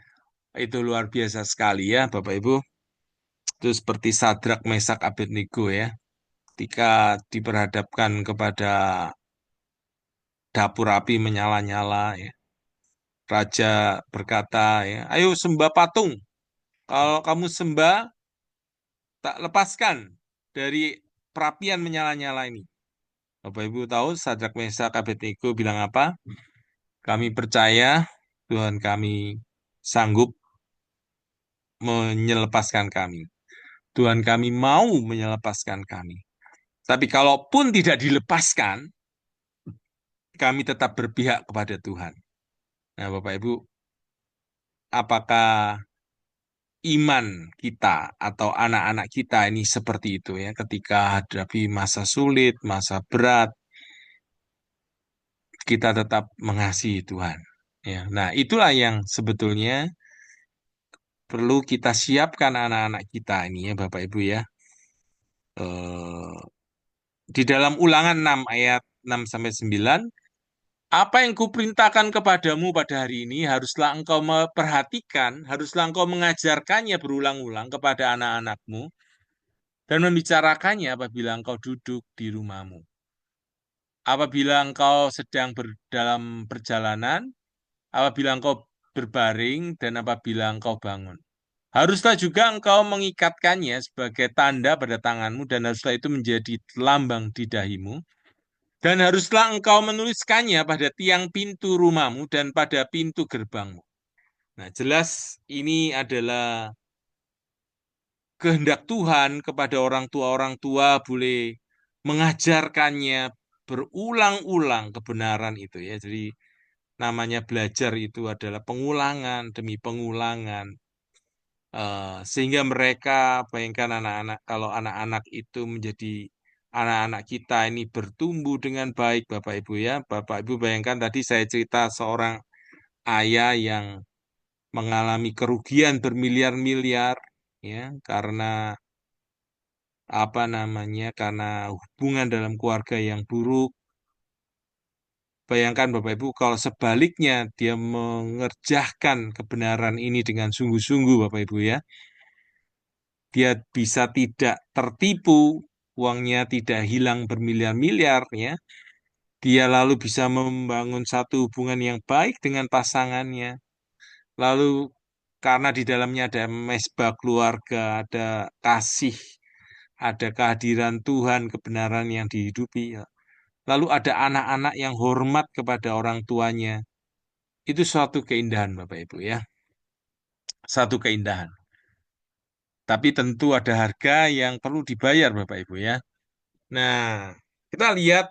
itu luar biasa sekali ya, Bapak Ibu. Itu seperti Sadrak, Mesak, Abednego ya. Ketika diperhadapkan kepada dapur api menyala-nyala ya. Raja berkata ya, ayo sembah patung. Kalau kamu sembah, tak lepaskan dari perapian menyala-nyala ini. Bapak Ibu tahu Sadrak Mesak Abednego bilang apa? Kami percaya Tuhan kami sanggup menyelepaskan kami. Tuhan kami mau menyelepaskan kami. Tapi kalaupun tidak dilepaskan, kami tetap berpihak kepada Tuhan. Nah, Bapak Ibu, apakah iman kita atau anak-anak kita ini seperti itu ya ketika hadapi masa sulit, masa berat, kita tetap mengasihi Tuhan. Ya, nah itulah yang sebetulnya perlu kita siapkan anak-anak kita ini ya Bapak Ibu ya. Eh, di dalam Ulangan 6 ayat 6 sampai 9 Apa yang kuperintahkan kepadamu pada hari ini haruslah engkau memperhatikan, haruslah engkau mengajarkannya berulang-ulang kepada anak-anakmu dan membicarakannya apabila engkau duduk di rumahmu. Apabila engkau sedang dalam perjalanan, apabila engkau berbaring, dan apabila engkau bangun. Haruslah juga engkau mengikatkannya sebagai tanda pada tanganmu dan haruslah itu menjadi lambang di dahimu. Dan haruslah engkau menuliskannya pada tiang pintu rumahmu dan pada pintu gerbangmu. Nah, jelas ini adalah kehendak Tuhan kepada orang tua boleh mengajarkannya berulang-ulang kebenaran itu ya. Jadi namanya belajar itu adalah pengulangan demi pengulangan. Sehingga mereka, bayangkan anak-anak, kalau anak-anak itu menjadi anak-anak kita ini bertumbuh dengan baik, Bapak Ibu ya. Bapak Ibu bayangkan tadi saya cerita seorang ayah yang mengalami kerugian bermiliar-miliar ya karena apa namanya? Karena hubungan dalam keluarga yang buruk. Bayangkan Bapak Ibu kalau sebaliknya dia mengerjakan kebenaran ini dengan sungguh-sungguh Bapak Ibu ya. Dia bisa tidak tertipu, uangnya tidak hilang bermiliar-miliar ya. Dia lalu bisa membangun satu hubungan yang baik dengan pasangannya. Lalu karena di dalamnya ada mesbah keluarga, ada kasih, ada kehadiran Tuhan, kebenaran yang dihidupi. Ya. Lalu ada anak-anak yang hormat kepada orang tuanya. Itu suatu keindahan Bapak Ibu ya. Satu keindahan. Tapi tentu ada harga yang perlu dibayar Bapak Ibu ya. Nah, kita lihat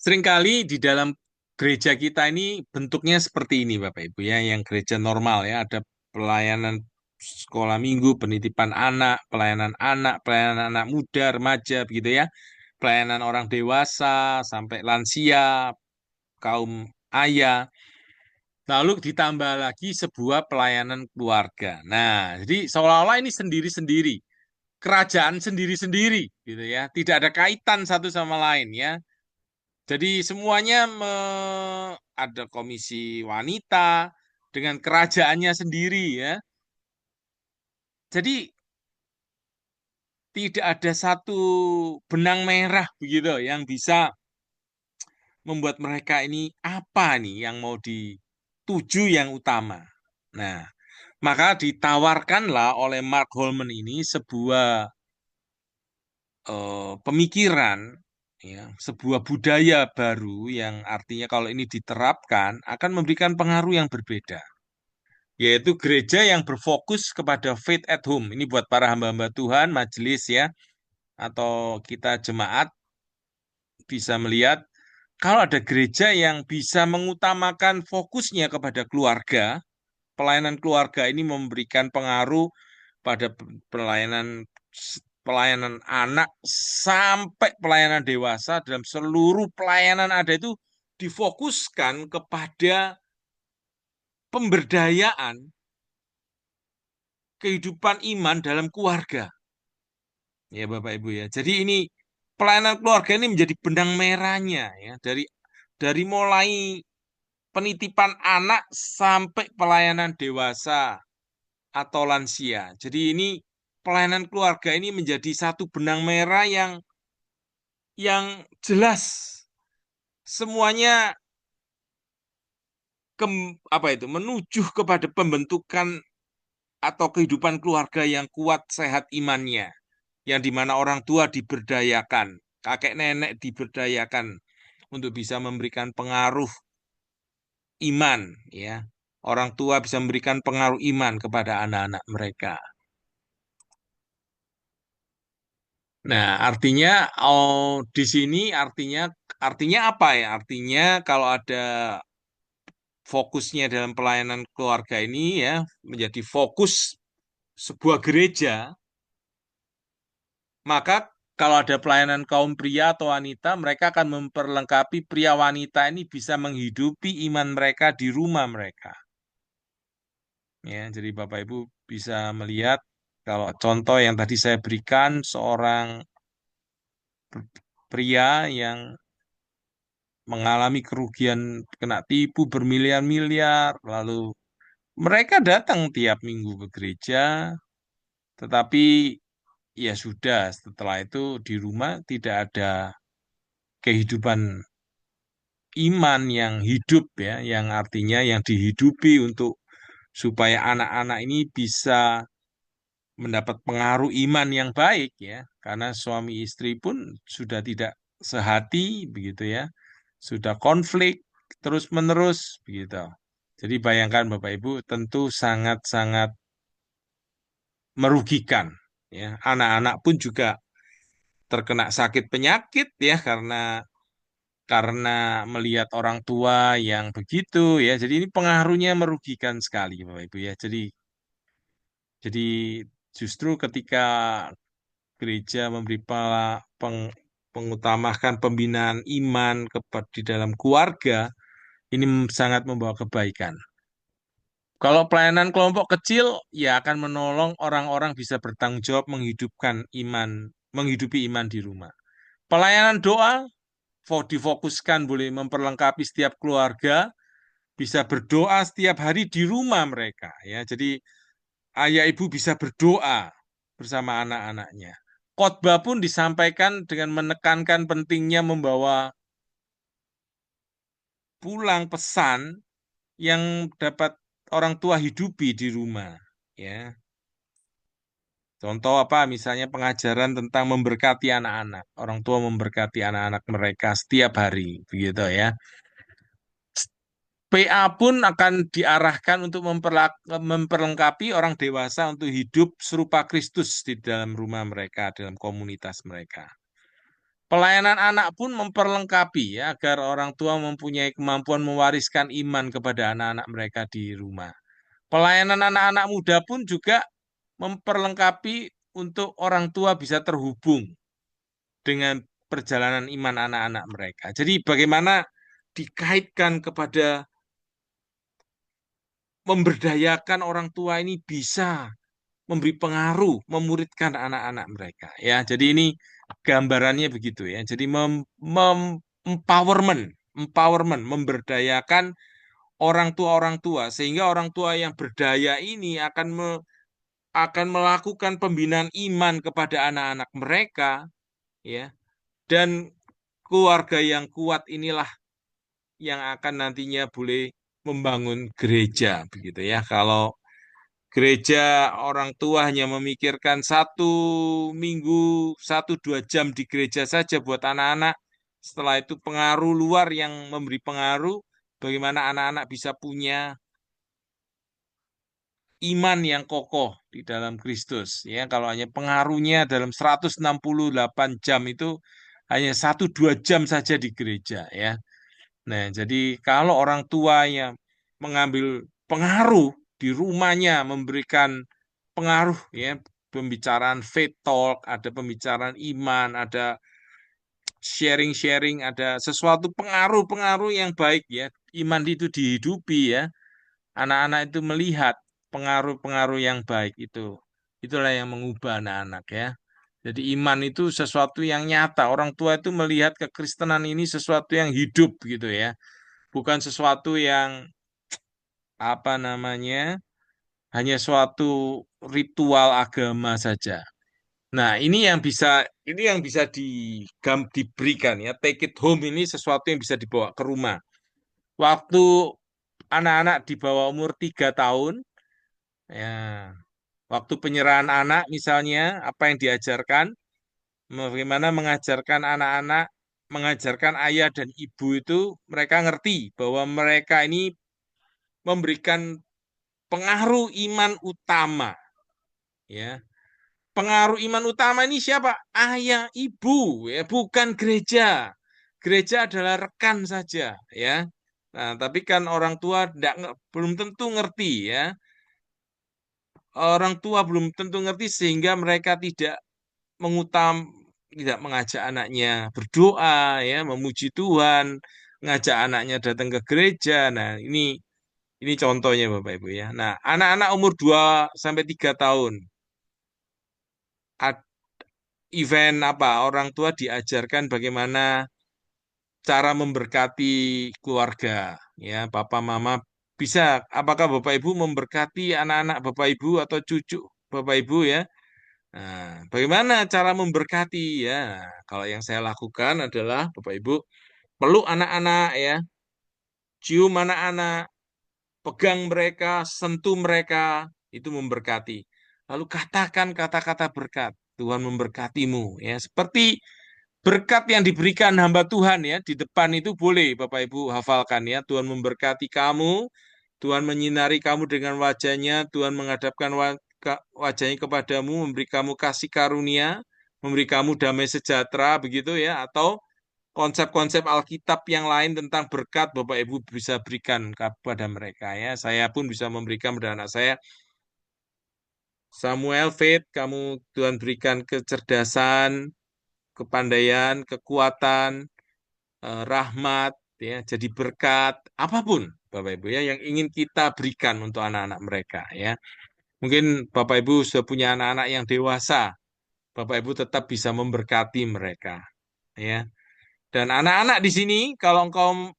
seringkali di dalam gereja kita ini bentuknya seperti ini Bapak Ibu ya, yang gereja normal ya, ada pelayanan sekolah minggu, penitipan anak, pelayanan anak muda, remaja begitu ya, pelayanan orang dewasa sampai lansia, kaum ayah, lalu ditambah lagi sebuah pelayanan keluarga. Nah, jadi seolah-olah ini sendiri-sendiri, kerajaan sendiri-sendiri gitu ya, tidak ada kaitan satu sama lain ya. Jadi semuanya ada komisi wanita dengan kerajaannya sendiri ya. Jadi tidak ada satu benang merah begitu yang bisa membuat mereka ini apa nih yang mau dituju yang utama. Nah, maka ditawarkanlah oleh Mark Holman ini sebuah pemikiran ya, sebuah budaya baru yang artinya kalau ini diterapkan akan memberikan pengaruh yang berbeda. Yaitu gereja yang berfokus kepada faith at home. Ini buat para hamba-hamba Tuhan, majelis ya, atau kita jemaat bisa melihat kalau ada gereja yang bisa mengutamakan fokusnya kepada keluarga, pelayanan keluarga ini memberikan pengaruh pada pelayanan pelayanan anak sampai pelayanan dewasa dalam seluruh pelayanan ada itu difokuskan kepada pemberdayaan kehidupan iman dalam keluarga. Ya Bapak Ibu ya. Jadi ini pelayanan keluarga ini menjadi benang merahnya ya dari mulai penitipan anak sampai pelayanan dewasa atau lansia. Jadi ini pelayanan keluarga ini menjadi satu benang merah yang jelas semuanya ke, apa itu menuju kepada pembentukan atau kehidupan keluarga yang kuat sehat imannya. Yang dimana orang tua diberdayakan, kakek nenek diberdayakan untuk bisa memberikan pengaruh iman, ya. Orang tua bisa memberikan pengaruh iman kepada anak-anak mereka. Nah, artinya di sini artinya apa ya? Artinya kalau ada fokusnya dalam pelayanan keluarga ini ya menjadi fokus sebuah gereja, maka kalau ada pelayanan kaum pria atau wanita, mereka akan memperlengkapi pria wanita ini bisa menghidupi iman mereka di rumah mereka. Ya, jadi Bapak Ibu bisa melihat kalau contoh yang tadi saya berikan seorang pria yang mengalami kerugian kena tipu bermiliar-miliar, lalu mereka datang tiap minggu ke gereja, tetapi ya sudah, setelah itu di rumah tidak ada kehidupan iman yang hidup ya, yang artinya yang dihidupi untuk supaya anak-anak ini bisa mendapat pengaruh iman yang baik ya, karena suami istri pun sudah tidak sehati begitu ya, sudah konflik terus-menerus begitu. Jadi bayangkan Bapak Ibu, tentu sangat-sangat merugikan ya. Anak-anak pun juga terkena sakit penyakit ya karena melihat orang tua yang begitu ya. Jadi ini pengaruhnya merugikan sekali Bapak Ibu ya. Jadi justru ketika gereja memberi pengutamakan pembinaan iman kepada di dalam keluarga, ini sangat membawa kebaikan. Kalau pelayanan kelompok kecil, ya akan menolong orang-orang bisa bertanggung jawab menghidupi iman di rumah. Pelayanan doa, difokuskan boleh memperlengkapi setiap keluarga, bisa berdoa setiap hari di rumah mereka. Ya, jadi ayah ibu bisa berdoa bersama anak-anaknya. Khotbah pun disampaikan dengan menekankan pentingnya membawa pulang pesan yang dapat orang tua hidupi di rumah. Ya, contoh apa? Misalnya pengajaran tentang memberkati anak-anak. Orang tua memberkati anak-anak mereka setiap hari, begitu ya. PA pun akan diarahkan untuk memperlengkapi orang dewasa untuk hidup serupa Kristus di dalam rumah mereka, dalam komunitas mereka. Pelayanan anak pun memperlengkapi ya, agar orang tua mempunyai kemampuan mewariskan iman kepada anak-anak mereka di rumah. Pelayanan anak-anak muda pun juga memperlengkapi untuk orang tua bisa terhubung dengan perjalanan iman anak-anak mereka. Jadi bagaimana dikaitkan kepada memberdayakan orang tua ini bisa memberi pengaruh, memuridkan anak-anak mereka. Ya, jadi ini gambarannya begitu ya. Jadi empowerment, memberdayakan orang tua sehingga orang tua yang berdaya ini akan melakukan pembinaan iman kepada anak-anak mereka ya. Dan keluarga yang kuat inilah yang akan nantinya boleh membangun gereja begitu ya. Kalau gereja orang tua hanya memikirkan 1 minggu, 1-2 jam di gereja saja buat anak-anak. Setelah itu pengaruh luar yang memberi pengaruh, bagaimana anak-anak bisa punya iman yang kokoh di dalam Kristus. Ya, kalau hanya pengaruhnya dalam 168 jam itu hanya 1-2 jam saja di gereja ya. Nah, jadi kalau orang tua yang mengambil pengaruh di rumahnya, memberikan pengaruh ya, pembicaraan faith talk, ada pembicaraan iman, ada sharing-sharing, ada sesuatu pengaruh-pengaruh yang baik ya. Iman itu dihidupi ya. Anak-anak itu melihat pengaruh-pengaruh yang baik itu. Itulah yang mengubah anak-anak ya. Jadi iman itu sesuatu yang nyata. Orang tua itu melihat kekristenan ini sesuatu yang hidup gitu ya. Bukan sesuatu yang apa namanya hanya suatu ritual agama saja. Nah, ini yang bisa diberikan ya. Take it home ini sesuatu yang bisa dibawa ke rumah. Waktu anak-anak di bawah umur 3 tahun, ya, waktu penyerahan anak misalnya, apa yang diajarkan, bagaimana mengajarkan anak-anak, mengajarkan ayah dan ibu itu, mereka ngerti bahwa mereka ini memberikan pengaruh iman utama, ya. Pengaruh iman utama ini siapa? Ayah, ibu, ya, bukan gereja. Gereja adalah rekan saja, ya. Nah, tapi kan orang tua belum tentu ngerti, ya. Orang tua belum tentu ngerti sehingga mereka mengutam, tidak mengajak anaknya berdoa, ya, memuji Tuhan, ngajak anaknya datang ke gereja. Nah, ini contohnya Bapak Ibu ya. Nah, anak-anak umur 2 sampai 3 tahun event apa, orang tua diajarkan bagaimana cara memberkati keluarga, ya, papa mama bisa, apakah Bapak Ibu memberkati anak-anak Bapak Ibu atau cucu Bapak Ibu ya? Nah, bagaimana cara memberkati ya? Kalau yang saya lakukan adalah Bapak Ibu peluk anak-anak ya, cium anak-anak, pegang mereka, sentuh mereka, itu memberkati. Lalu katakan kata-kata berkat. Tuhan memberkatimu ya, seperti berkat yang diberikan hamba Tuhan ya, di depan itu boleh Bapak Ibu hafalkan ya. Tuhan memberkati kamu, Tuhan menyinari kamu dengan wajahnya, Tuhan menghadapkan wajahnya kepadamu, memberi kamu kasih karunia, memberi kamu damai sejahtera begitu ya, atau konsep-konsep Alkitab yang lain tentang berkat Bapak Ibu bisa berikan kepada mereka ya. Saya pun bisa memberikan kepada anak saya, Samuel, Faith, kamu Tuhan berikan kecerdasan, kepandaian, kekuatan, rahmat, ya, jadi berkat, apapun Bapak Ibu ya yang ingin kita berikan untuk anak-anak mereka ya. Mungkin Bapak Ibu sudah punya anak-anak yang dewasa, Bapak Ibu tetap bisa memberkati mereka ya. Dan anak-anak di sini, kalau engkau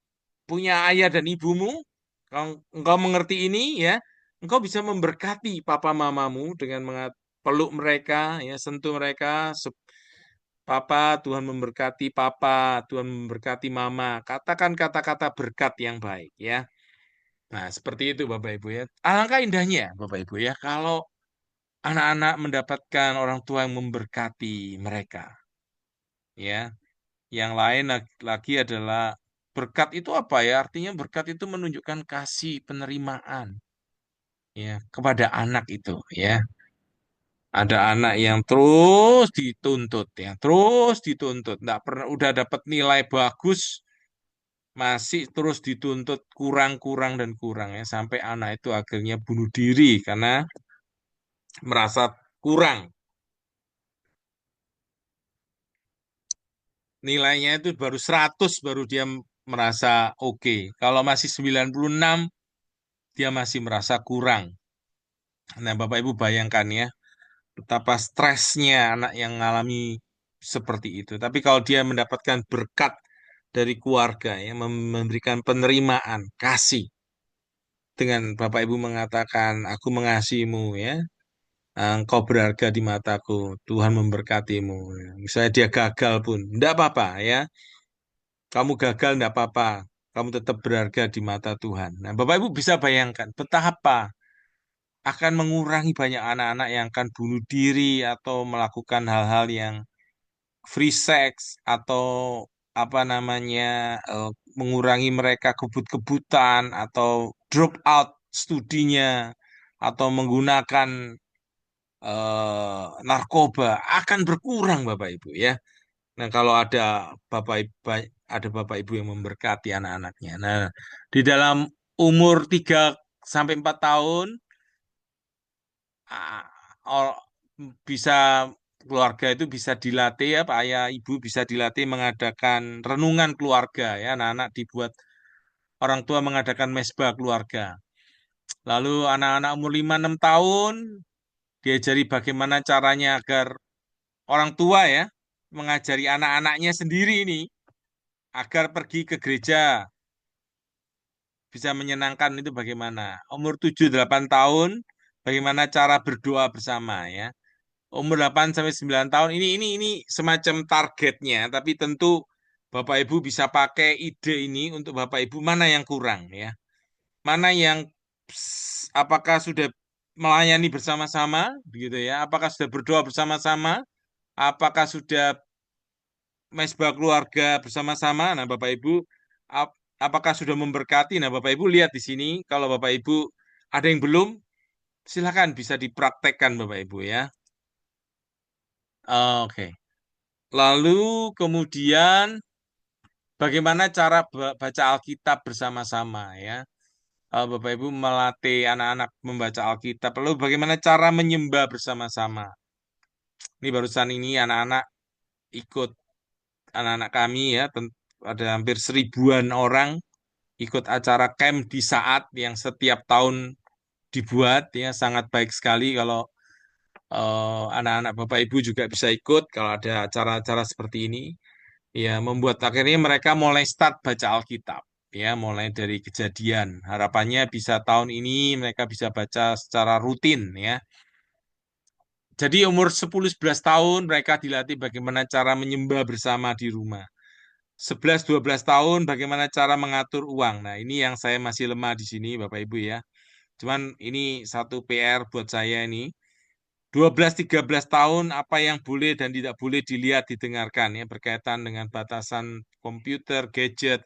punya ayah dan ibumu, kalau engkau mengerti ini ya, engkau bisa memberkati papa mamamu dengan peluk mereka, ya, sentuh mereka. Papa, Tuhan memberkati papa, Tuhan memberkati mama. Katakan kata-kata berkat yang baik ya. Nah, seperti itu Bapak Ibu ya. Alangkah indahnya Bapak Ibu ya kalau anak-anak mendapatkan orang tua yang memberkati mereka ya. Yang lain lagi adalah berkat itu apa ya? Artinya berkat itu menunjukkan kasih penerimaan ya kepada anak itu ya. Ada anak yang terus dituntut ya, terus dituntut, nggak pernah udah dapat nilai bagus, masih terus dituntut kurang-kurang dan kurang ya, sampai anak itu akhirnya bunuh diri karena merasa kurang. Nilainya itu baru 100 baru dia merasa oke. Kalau masih 96 dia masih merasa kurang. Nah, Bapak Ibu bayangkan ya, betapa stresnya anak yang mengalami seperti itu. Tapi kalau dia mendapatkan berkat dari keluarga ya, memberikan penerimaan, kasih dengan Bapak Ibu mengatakan, aku mengasihimu ya, engkau berharga di mataku, Tuhan memberkatimu. Misalnya dia gagal pun, enggak apa-apa ya, kamu gagal enggak apa-apa, kamu tetap berharga di mata Tuhan. Nah, Bapak Ibu bisa bayangkan betapa akan mengurangi banyak anak-anak yang akan bunuh diri atau melakukan hal-hal yang free sex atau apa namanya mengurangi mereka kebut-kebutan atau drop out studinya atau menggunakan narkoba akan berkurang Bapak Ibu ya. Nah, kalau ada Bapak Ibu Bapak Ibu yang memberkati anak-anaknya. Nah, di dalam umur 3 sampai 4 tahun ah, oh, bisa keluarga itu bisa dilatih ya Pak Ayah Ibu bisa dilatih mengadakan renungan keluarga ya anak-anak dibuat orang tua mengadakan mesbah keluarga. Lalu anak-anak umur 5 6 tahun diajari bagaimana caranya agar orang tua ya mengajari anak-anaknya sendiri ini agar pergi ke gereja bisa menyenangkan itu bagaimana. Umur 7 8 tahun bagaimana cara berdoa bersama ya. Umur 8 sampai 9 tahun ini semacam targetnya, tapi tentu Bapak Ibu bisa pakai ide ini untuk Bapak Ibu mana yang kurang ya. Mana yang apakah sudah melayani bersama-sama begitu ya. Apakah sudah berdoa bersama-sama? Apakah sudah mesbah keluarga bersama-sama? Nah, Bapak Ibu apakah sudah memberkati? Nah, Bapak Ibu lihat di sini kalau Bapak Ibu ada yang belum, silakan bisa dipraktekkan Bapak Ibu ya. Oke. Lalu kemudian bagaimana cara baca Alkitab bersama-sama ya. Bapak Ibu melatih anak-anak membaca Alkitab. Lalu bagaimana cara menyembah bersama-sama. Ini barusan ini anak-anak ikut anak-anak kami ya. Ada hampir 1.000-an orang ikut acara camp di saat yang setiap tahun dibuat ya. Sangat baik sekali kalau anak-anak Bapak Ibu juga bisa ikut kalau ada acara-acara seperti ini. Ya, membuat akhirnya mereka mulai start baca Alkitab. Ya, mulai dari Kejadian. Harapannya bisa tahun ini mereka bisa baca secara rutin ya. Jadi umur 10-11 tahun mereka dilatih bagaimana cara menyembah bersama di rumah. 11-12 tahun bagaimana cara mengatur uang. Nah, ini yang saya masih lemah di sini Bapak Ibu ya. Cuman ini satu PR buat saya ini. 12-13 tahun apa yang boleh dan tidak boleh dilihat, didengarkan ya berkaitan dengan batasan komputer, gadget.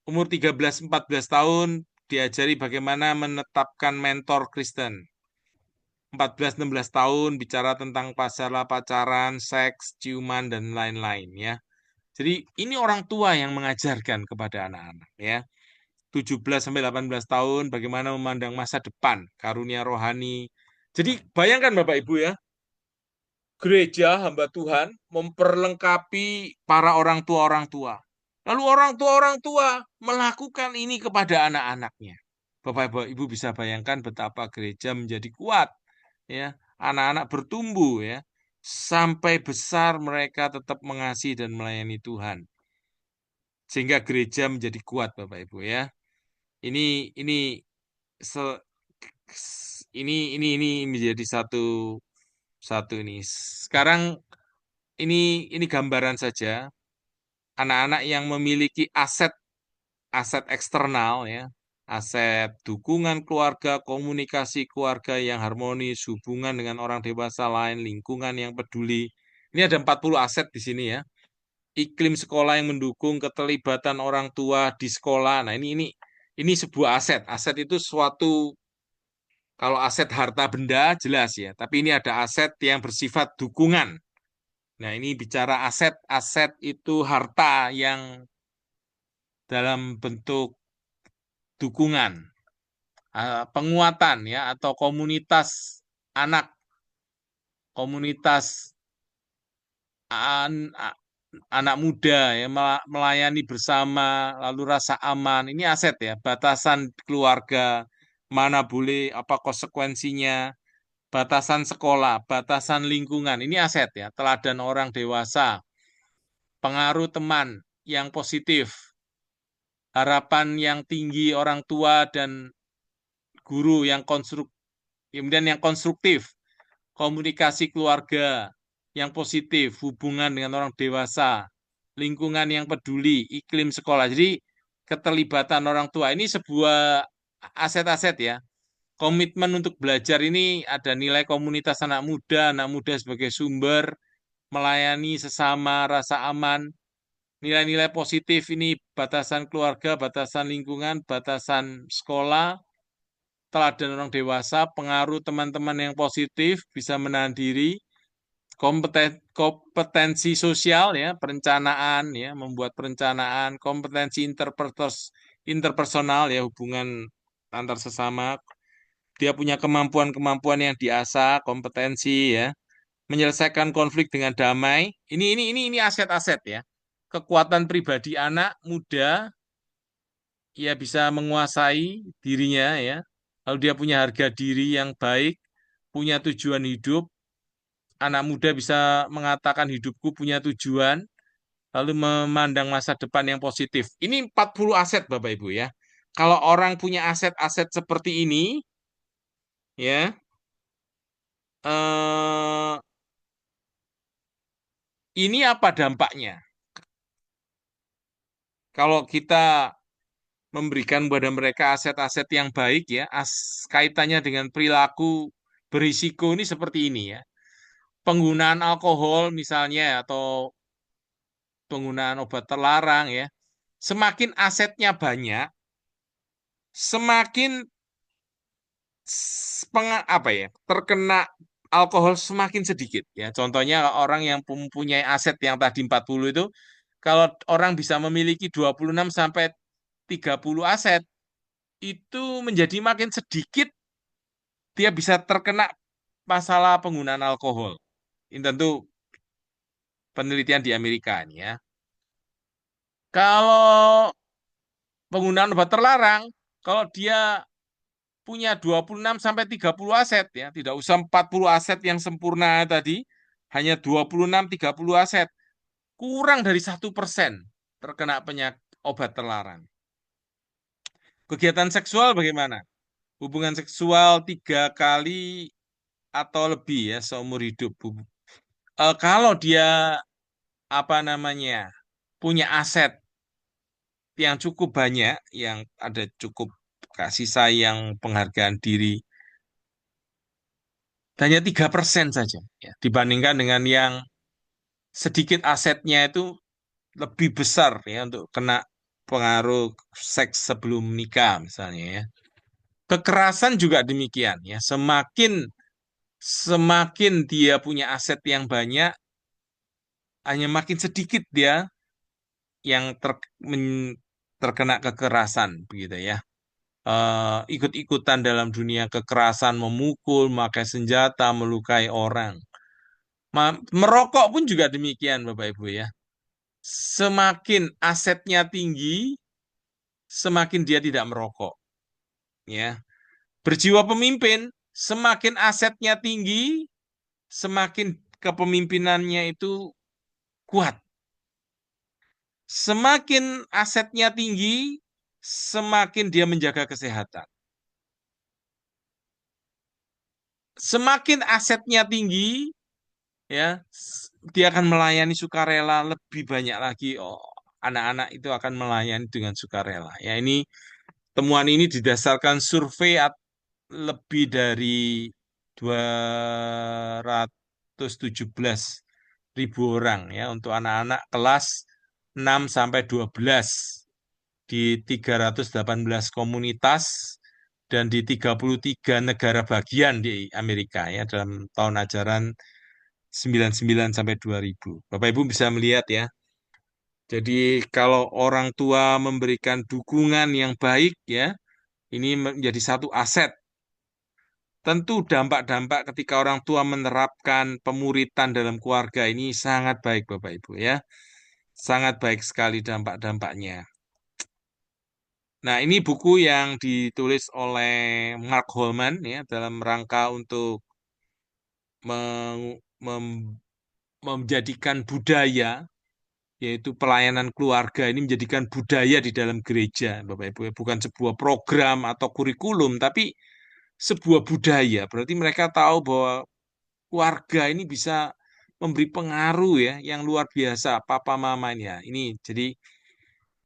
Umur 13-14 tahun diajari bagaimana menetapkan mentor Kristen. 14-16 tahun bicara tentang masalah pacaran, seks, ciuman, dan lain-lain ya. Jadi ini orang tua yang mengajarkan kepada anak-anak ya. 17-18 tahun bagaimana memandang masa depan, karunia rohani. Jadi bayangkan Bapak Ibu ya, gereja hamba Tuhan memperlengkapi para orang tua. Lalu orang tua melakukan ini kepada anak-anaknya. Bapak Ibu bisa bayangkan betapa gereja menjadi kuat ya. Anak-anak bertumbuh ya. Sampai besar mereka tetap mengasihi dan melayani Tuhan. Sehingga gereja menjadi kuat Bapak Ibu ya. Ini se- ini menjadi satu satu ini. Sekarang ini gambaran saja anak-anak yang memiliki aset eksternal ya, aset dukungan keluarga, komunikasi keluarga yang harmonis, hubungan dengan orang dewasa lain, lingkungan yang peduli. Ini ada 40 aset di sini ya. Iklim sekolah yang mendukung keterlibatan orang tua di sekolah. Nah, ini sebuah aset. Aset itu suatu kalau aset harta benda jelas ya, tapi ini ada aset yang bersifat dukungan. Nah, ini bicara aset, aset itu harta yang dalam bentuk dukungan, penguatan ya atau komunitas anak, komunitas an- a- anak muda ya melayani bersama, lalu rasa aman. Ini aset ya, batasan keluarga, mana boleh apa konsekuensinya, batasan sekolah, batasan lingkungan. Ini aset ya, teladan orang dewasa, pengaruh teman yang positif, harapan yang tinggi orang tua dan guru yang kemudian yang konstruktif, komunikasi keluarga yang positif, hubungan dengan orang dewasa, lingkungan yang peduli, iklim sekolah. Jadi keterlibatan orang tua ini sebuah aset-aset ya. Komitmen untuk belajar ini ada nilai komunitas anak muda sebagai sumber, melayani sesama, rasa aman, nilai-nilai positif ini batasan keluarga, batasan lingkungan, batasan sekolah, teladan orang dewasa, pengaruh teman-teman yang positif, bisa menahan diri, kompetensi sosial ya, perencanaan ya, membuat perencanaan, kompetensi interpersonal ya, hubungan antar sesama, dia punya kemampuan-kemampuan yang diasah, kompetensi ya, menyelesaikan konflik dengan damai. Ini aset-aset ya. Kekuatan pribadi anak muda ia bisa menguasai dirinya ya. Lalu dia punya harga diri yang baik, punya tujuan hidup. Anak muda bisa mengatakan hidupku punya tujuan, lalu memandang masa depan yang positif. Ini 40 aset Bapak Ibu ya. Kalau orang punya aset-aset seperti ini ya, eh, ini apa dampaknya? Kalau kita memberikan kepada mereka aset-aset yang baik ya, kaitannya dengan perilaku berisiko ini seperti ini ya. Penggunaan alkohol misalnya atau penggunaan obat terlarang ya. Semakin asetnya banyak, semakin apa ya, terkena alkohol semakin sedikit ya. Contohnya orang yang mempunyai aset yang tadi 40 itu, kalau orang bisa memiliki 26 sampai 30 aset, itu menjadi makin sedikit dia bisa terkena masalah penggunaan alkohol. Ini tentu penelitian di Amerika ini ya. Kalau penggunaan obat terlarang, kalau dia punya 26 sampai 30 aset ya, tidak usah 40 aset yang sempurna tadi, hanya 26 30 aset, kurang dari 1% terkena penyakit obat terlarang. Kegiatan seksual bagaimana? Hubungan seksual 3 kali atau lebih ya seumur hidup. Kalau dia apa namanya punya aset yang cukup banyak, yang ada cukup kasih sayang, penghargaan diri, hanya 3% saja ya, dibandingkan dengan yang sedikit asetnya itu lebih besar ya untuk kena pengaruh seks sebelum nikah misalnya ya. Kekerasan juga demikian ya. Semakin semakin dia punya aset yang banyak, hanya makin sedikit dia yang terkena kekerasan begitu ya. Ikut-ikutan dalam dunia kekerasan, memukul, memakai senjata, melukai orang. Merokok pun juga demikian, Bapak Ibu ya. Semakin asetnya tinggi, semakin dia tidak merokok. Ya, berjiwa pemimpin, semakin asetnya tinggi, semakin kepemimpinannya itu kuat. Semakin asetnya tinggi, semakin dia menjaga kesehatan. Semakin asetnya tinggi, ya, dia akan melayani sukarela lebih banyak lagi. Oh, anak-anak itu akan melayani dengan sukarela. Ya, ini temuan ini didasarkan survei lebih dari 217.000 orang ya untuk anak-anak kelas 6 sampai 12 di 318 komunitas dan di 33 negara bagian di Amerika ya dalam tahun ajaran 99 sampai 2000. Bapak Ibu bisa melihat ya. Jadi kalau orang tua memberikan dukungan yang baik ya, ini menjadi satu aset. Tentu dampak-dampak ketika orang tua menerapkan pemuritan dalam keluarga ini sangat baik Bapak Ibu ya. Sangat baik sekali dampak-dampaknya. Nah, ini buku yang ditulis oleh Mark Holman ya dalam rangka untuk menjadikan budaya yaitu pelayanan keluarga ini menjadikan budaya di dalam gereja, Bapak Ibu ya. Bukan sebuah program atau kurikulum, tapi sebuah budaya. Berarti mereka tahu bahwa keluarga ini bisa memberi pengaruh ya yang luar biasa papa mamanya. Ini jadi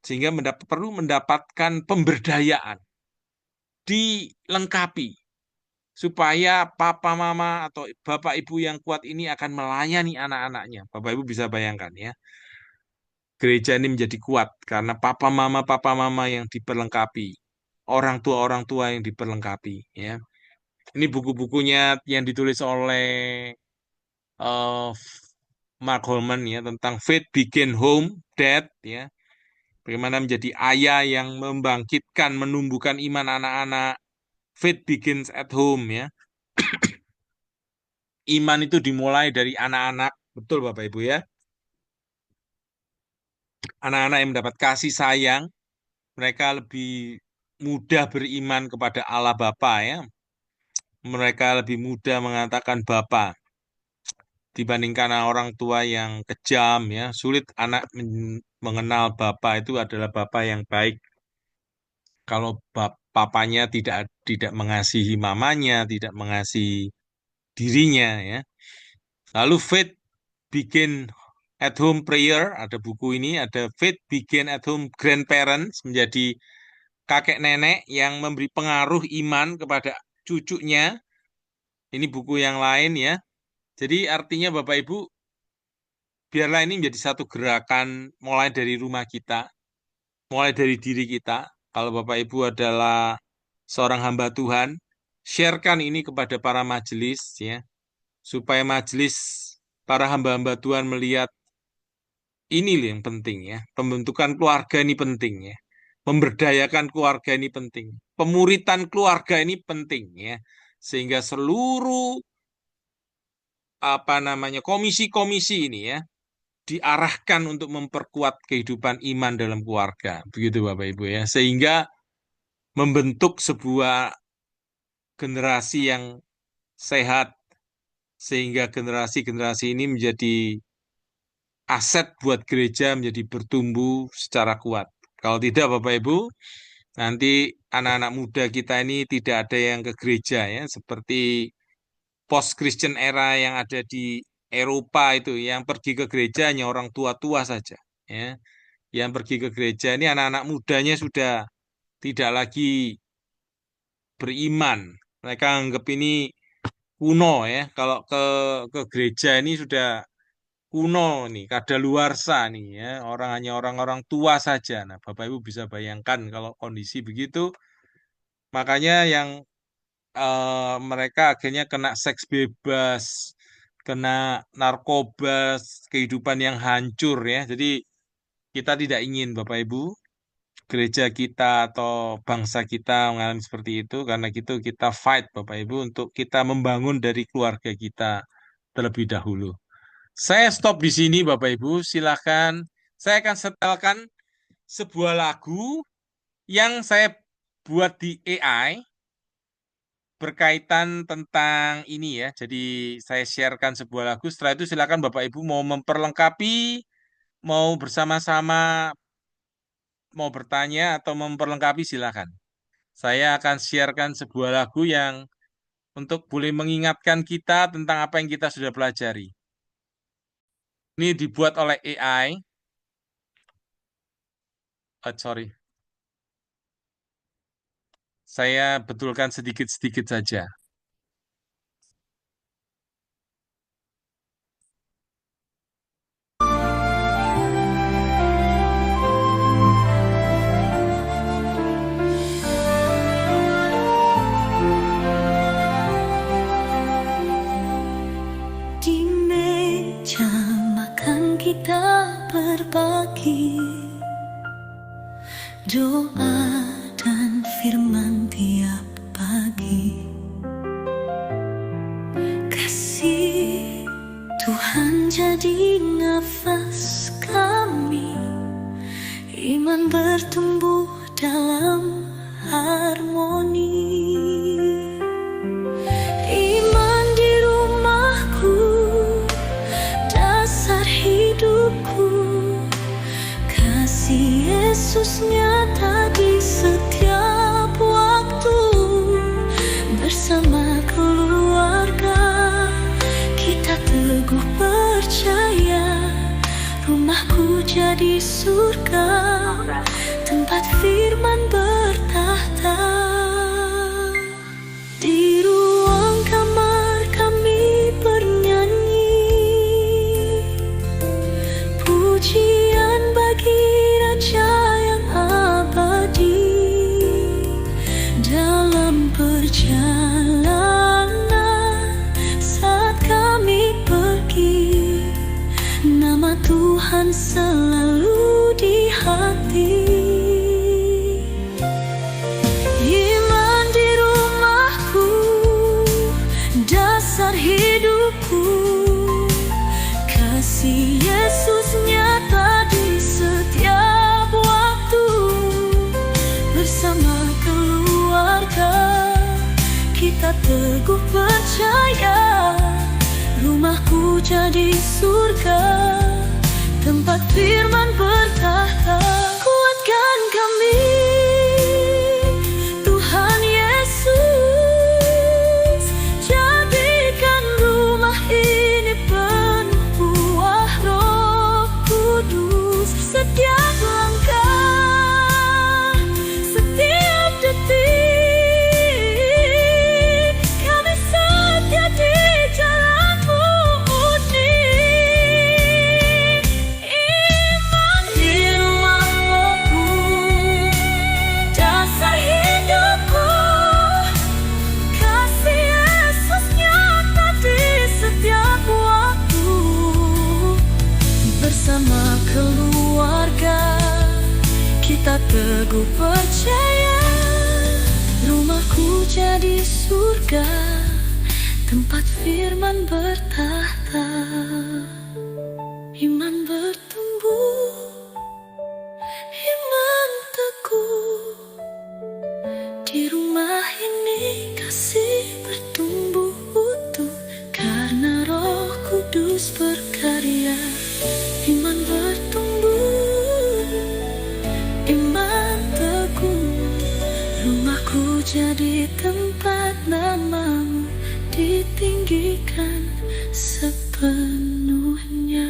sehingga perlu mendapatkan pemberdayaan, dilengkapi supaya papa mama atau bapak ibu yang kuat ini akan melayani anak-anaknya. Bapak ibu bisa bayangkan ya. Gereja ini menjadi kuat karena papa mama yang diperlengkapi, orang tua yang diperlengkapi ya. Ini buku-bukunya yang ditulis oleh eh, Mark Holman ya tentang Faith Begin Home, Dad ya. Bagaimana menjadi ayah yang membangkitkan, menumbuhkan iman anak-anak. Faith begins at home ya. Iman itu dimulai dari anak-anak, betul Bapak Ibu ya. Anak-anak yang mendapat kasih sayang, mereka lebih mudah beriman kepada Allah Bapa ya. Mereka lebih mudah mengatakan Bapa dibandingkan orang tua yang kejam ya. Sulit anak mengenal Bapa itu adalah Bapa yang baik. Kalau papanya tidak mengasihi mamanya, tidak mengasihi dirinya ya. Lalu faith begin at home prayer, ada buku ini, ada faith begin at home grandparents, menjadi kakek nenek yang memberi pengaruh iman kepada cucunya. Ini buku yang lain ya. Jadi artinya Bapak Ibu, biarlah ini menjadi satu gerakan mulai dari rumah kita, mulai dari diri kita. Kalau Bapak Ibu adalah seorang hamba Tuhan, sharekan ini kepada para majelis ya, supaya majelis para hamba-hamba Tuhan melihat ini yang penting ya. Pembentukan keluarga ini penting ya. Memberdayakan keluarga ini penting. Pemuritan keluarga ini penting ya. Sehingga seluruh komisi-komisi ini ya diarahkan untuk memperkuat kehidupan iman dalam keluarga. Begitu Bapak Ibu ya. Sehingga membentuk sebuah generasi yang sehat, sehingga generasi-generasi ini menjadi aset buat gereja menjadi bertumbuh secara kuat. Kalau tidak, Bapak Ibu, nanti anak-anak muda kita ini tidak ada yang ke gereja ya, seperti post-Christian era yang ada di Eropa itu, yang pergi ke gereja hanya orang tua-tua saja. Ya. Yang pergi ke gereja ini anak-anak mudanya sudah tidak lagi beriman. Mereka anggap ini kuno ya. Kalau ke gereja ini sudah kuno nih, kadaluarsa nih ya. Hanya orang-orang tua saja. Nah, Bapak Ibu bisa bayangkan kalau kondisi begitu, makanya yang mereka akhirnya kena seks bebas, kena narkoba, kehidupan yang hancur ya. Jadi kita tidak ingin Bapak Ibu gereja kita atau bangsa kita mengalami seperti itu, karena gitu kita fight Bapak Ibu untuk kita membangun dari keluarga kita terlebih dahulu. Saya stop di sini Bapak Ibu, silakan. Saya akan setelkan sebuah lagu yang saya buat di AI berkaitan tentang ini ya. Jadi saya sharekan sebuah lagu. Setelah itu silakan Bapak Ibu mau memperlengkapi, mau bersama-sama, mau bertanya atau memperlengkapi silakan. Saya akan sharekan sebuah lagu yang untuk boleh mengingatkan kita tentang apa yang kita sudah pelajari. Ini dibuat oleh AI. Sorry. Saya betulkan sedikit-sedikit saja. Di meja makan kita berbagi doa dan firman tiap pagi. Kasih Tuhan jadi nafas kami, iman bertumbuh dalam harmoni. Iman di rumahku, dasar hidupku. Kasih Yesus nyata di setiap waktu. Bersama keluarga kita teguh percaya, rumahku jadi surga, tempat firman bertahta. Di ruang kamar kami bernyanyi, pujian bagi Raja yang abadi. Dalam perjalanan saat kami pergi, nama Tuhan selalu di hati. Iman di rumahku, dasar hidupku. Kasih Yesus nyata di setiap waktu. Bersama keluarga kita teguh percaya, rumahku jadi surga, tempat firman bertahta. Kuatkan kami Tuhan Yesus, jadikan rumah ini penuh buah Roh Kudus. Setiap langkah, setiap detik, kami setia di jalan-Mu murni. Iman di rumahku, dasar hidupku. Kasih Yesus nyata di setiap waktu. Bersama keluarga kita teguh percaya, rumahku jadi surga, tempat firman bertahta. Iman bertumbuh, iman teguh. Di rumah ini kasih sepenuhnya.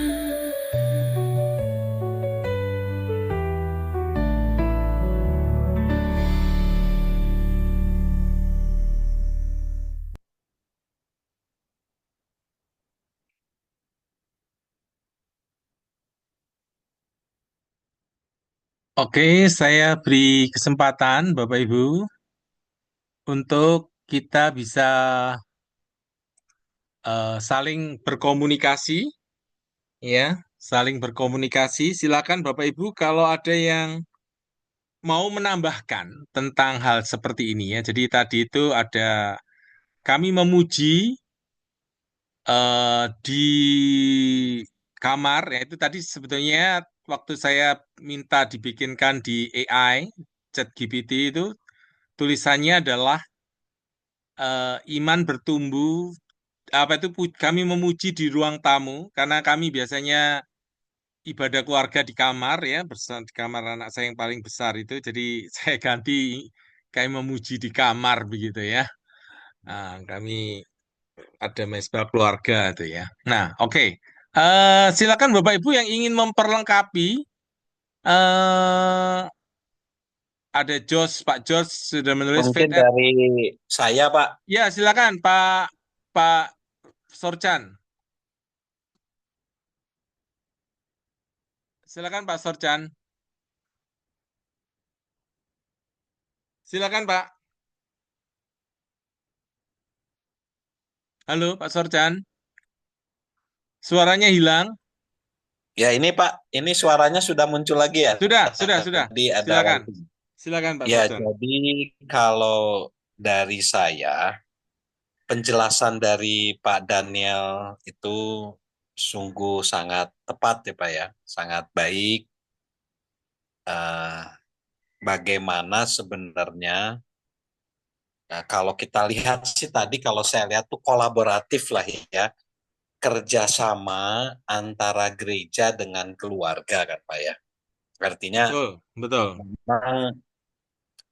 Oke, saya beri kesempatan Bapak Ibu untuk kita bisa saling berkomunikasi, ya, saling berkomunikasi. Silakan Bapak Ibu kalau ada yang mau menambahkan tentang hal seperti ini ya. Jadi tadi itu ada kami memuji di kamar, ya itu tadi sebetulnya waktu saya minta dibikinkan di AI, ChatGPT itu tulisannya adalah iman bertumbuh, apa itu kami memuji di ruang tamu karena kami biasanya ibadah keluarga di kamar ya, bersama di kamar anak saya yang paling besar itu, jadi saya ganti kami memuji di kamar begitu ya. Nah, kami ada mesbah keluarga itu ya. Nah, oke. Silakan Bapak Ibu yang ingin memperlengkapi, eh ada Pak Jos sudah menulis Mungkin Faith at, dari saya, Pak. ya silakan Pak Sorchan. Silakan Pak Sorchan. Silakan Pak. Halo Pak Sorchan. Suaranya hilang. Ya ini Pak, ini suaranya sudah muncul lagi ya. Sudah. Tadi ada Silakan. writing. Silakan Pak Ya, Sorchan. jadi kalau dari saya, penjelasan dari Pak Daniel itu sungguh sangat tepat ya Pak ya. Sangat baik. Eh, Bagaimana sebenarnya, nah, kalau kita lihat sih tadi kalau saya lihat tuh kolaboratif lah ya. Kerjasama antara gereja dengan keluarga kan Pak ya. Artinya Betul, betul. memang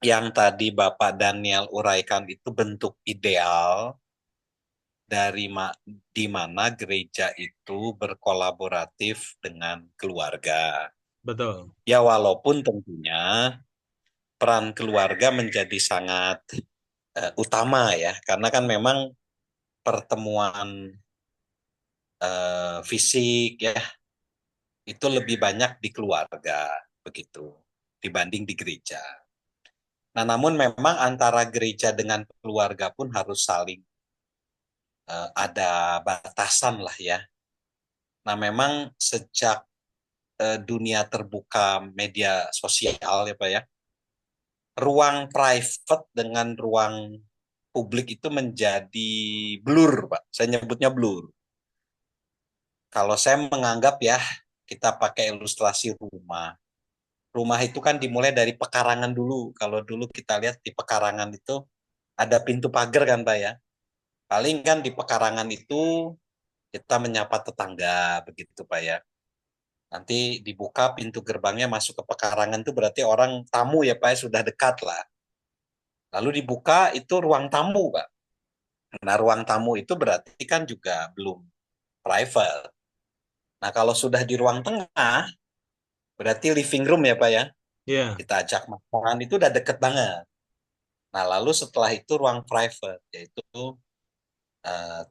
yang tadi Bapak Daniel uraikan itu bentuk ideal dari di mana gereja itu berkolaboratif dengan keluarga. Betul. Ya walaupun tentunya peran keluarga menjadi sangat utama ya, karena kan memang pertemuan fisik ya itu lebih banyak di keluarga begitu dibanding di gereja. Nah, namun memang antara gereja dengan keluarga pun harus saling ada batasan lah ya. Nah, memang sejak dunia terbuka media sosial ya Pak ya, ruang private dengan ruang publik itu menjadi blur Pak. Saya nyebutnya blur. Kalau saya menganggap ya, kita pakai ilustrasi rumah. Rumah itu kan dimulai dari pekarangan dulu. Kalau dulu kita lihat di pekarangan itu ada pintu pagar kan Pak ya. Paling kan di pekarangan itu kita menyapa tetangga begitu Pak ya. Nanti dibuka pintu gerbangnya masuk ke pekarangan itu berarti orang tamu ya Pak ya, sudah dekat lah. Lalu dibuka itu ruang tamu Pak. Nah ruang tamu itu berarti kan juga belum private. Nah kalau sudah di ruang tengah berarti living room ya Pak ya. Ya, Kita ajak makan itu udah deket banget. Nah lalu setelah itu ruang private yaitu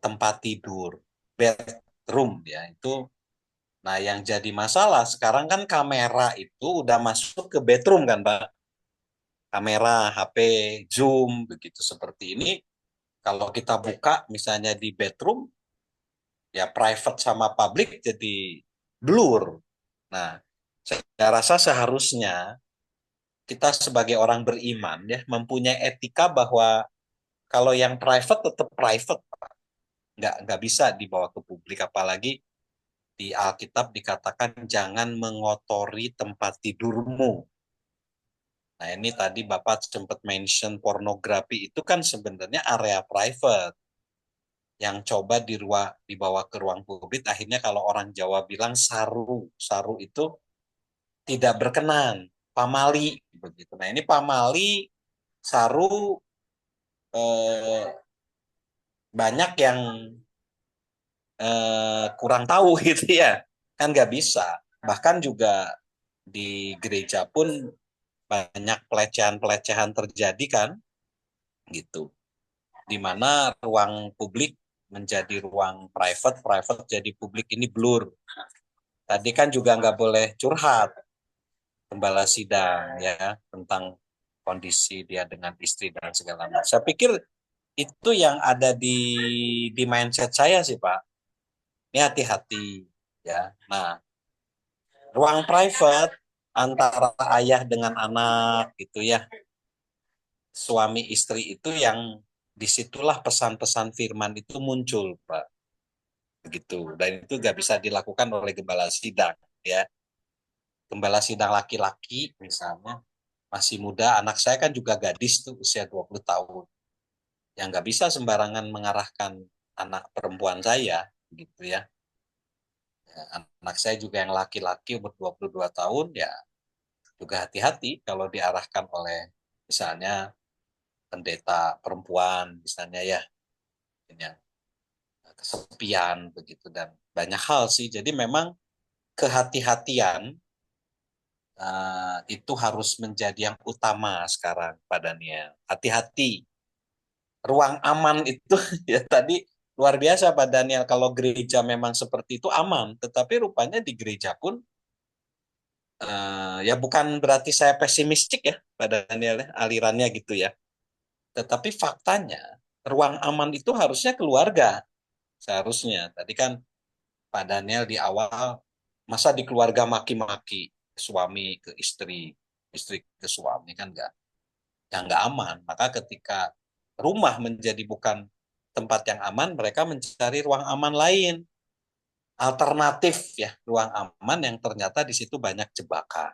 tempat tidur, bedroom ya itu. Nah, yang jadi masalah sekarang kan kamera itu udah masuk ke bedroom kan, Pak. Kamera, HP, Zoom, begitu seperti ini. Kalau kita buka misalnya di bedroom, ya private sama public jadi blur. Nah, saya rasa seharusnya kita sebagai orang beriman ya mempunyai etika bahwa kalau yang private tetap private, Pak. Nggak bisa dibawa ke publik, apalagi di Alkitab dikatakan jangan mengotori tempat tidurmu. Nah, ini tadi Bapak sempat mention pornografi itu kan sebenarnya area private yang coba dibawa ke ruang publik. Akhirnya kalau orang Jawa bilang saru, saru itu tidak berkenan, pamali begitu. Nah, ini pamali, saru eh, banyak yang kurang tahu gitu ya, kan nggak bisa. Bahkan juga di gereja pun banyak pelecehan-pelecehan terjadi kan, gitu. Di mana ruang publik menjadi ruang private, private jadi publik, ini blur. Tadi kan juga nggak boleh curhat gembala sidang ya tentang kondisi dia dengan istri dan segala macam. Saya pikir itu yang ada di mindset saya sih Pak. Ini hati-hati ya. Nah, ruang private antara ayah dengan anak gitu ya, suami istri itu yang disitulah pesan-pesan firman itu muncul Pak. Begitu. Dan itu nggak bisa dilakukan oleh gembala sidang ya. Gembala sidang laki-laki misalnya masih muda, anak saya kan juga gadis tuh usia 20 tahun. Yang nggak bisa sembarangan mengarahkan anak perempuan saya gitu ya. Ya, anak saya juga yang laki-laki umur 22 tahun ya juga hati-hati kalau diarahkan oleh misalnya pendeta perempuan misalnya ya, yang kesepian begitu dan banyak hal sih. Jadi memang kehati-hatian itu harus menjadi yang utama sekarang Pak Daniel. Hati-hati. Ruang aman itu ya tadi luar biasa Pak Daniel. Kalau gereja memang seperti itu aman, tetapi rupanya di gereja pun ya bukan berarti saya pesimistik ya Pak Daniel ya, alirannya gitu ya. Tetapi faktanya ruang aman itu harusnya keluarga seharusnya. Tadi kan Pak Daniel di awal masa di keluarga maki-maki suami ke istri, istri ke suami kan enggak, yang nggak aman. Maka ketika rumah menjadi bukan tempat yang aman, mereka mencari ruang aman lain, alternatif ya, ruang aman yang ternyata di situ banyak jebakan.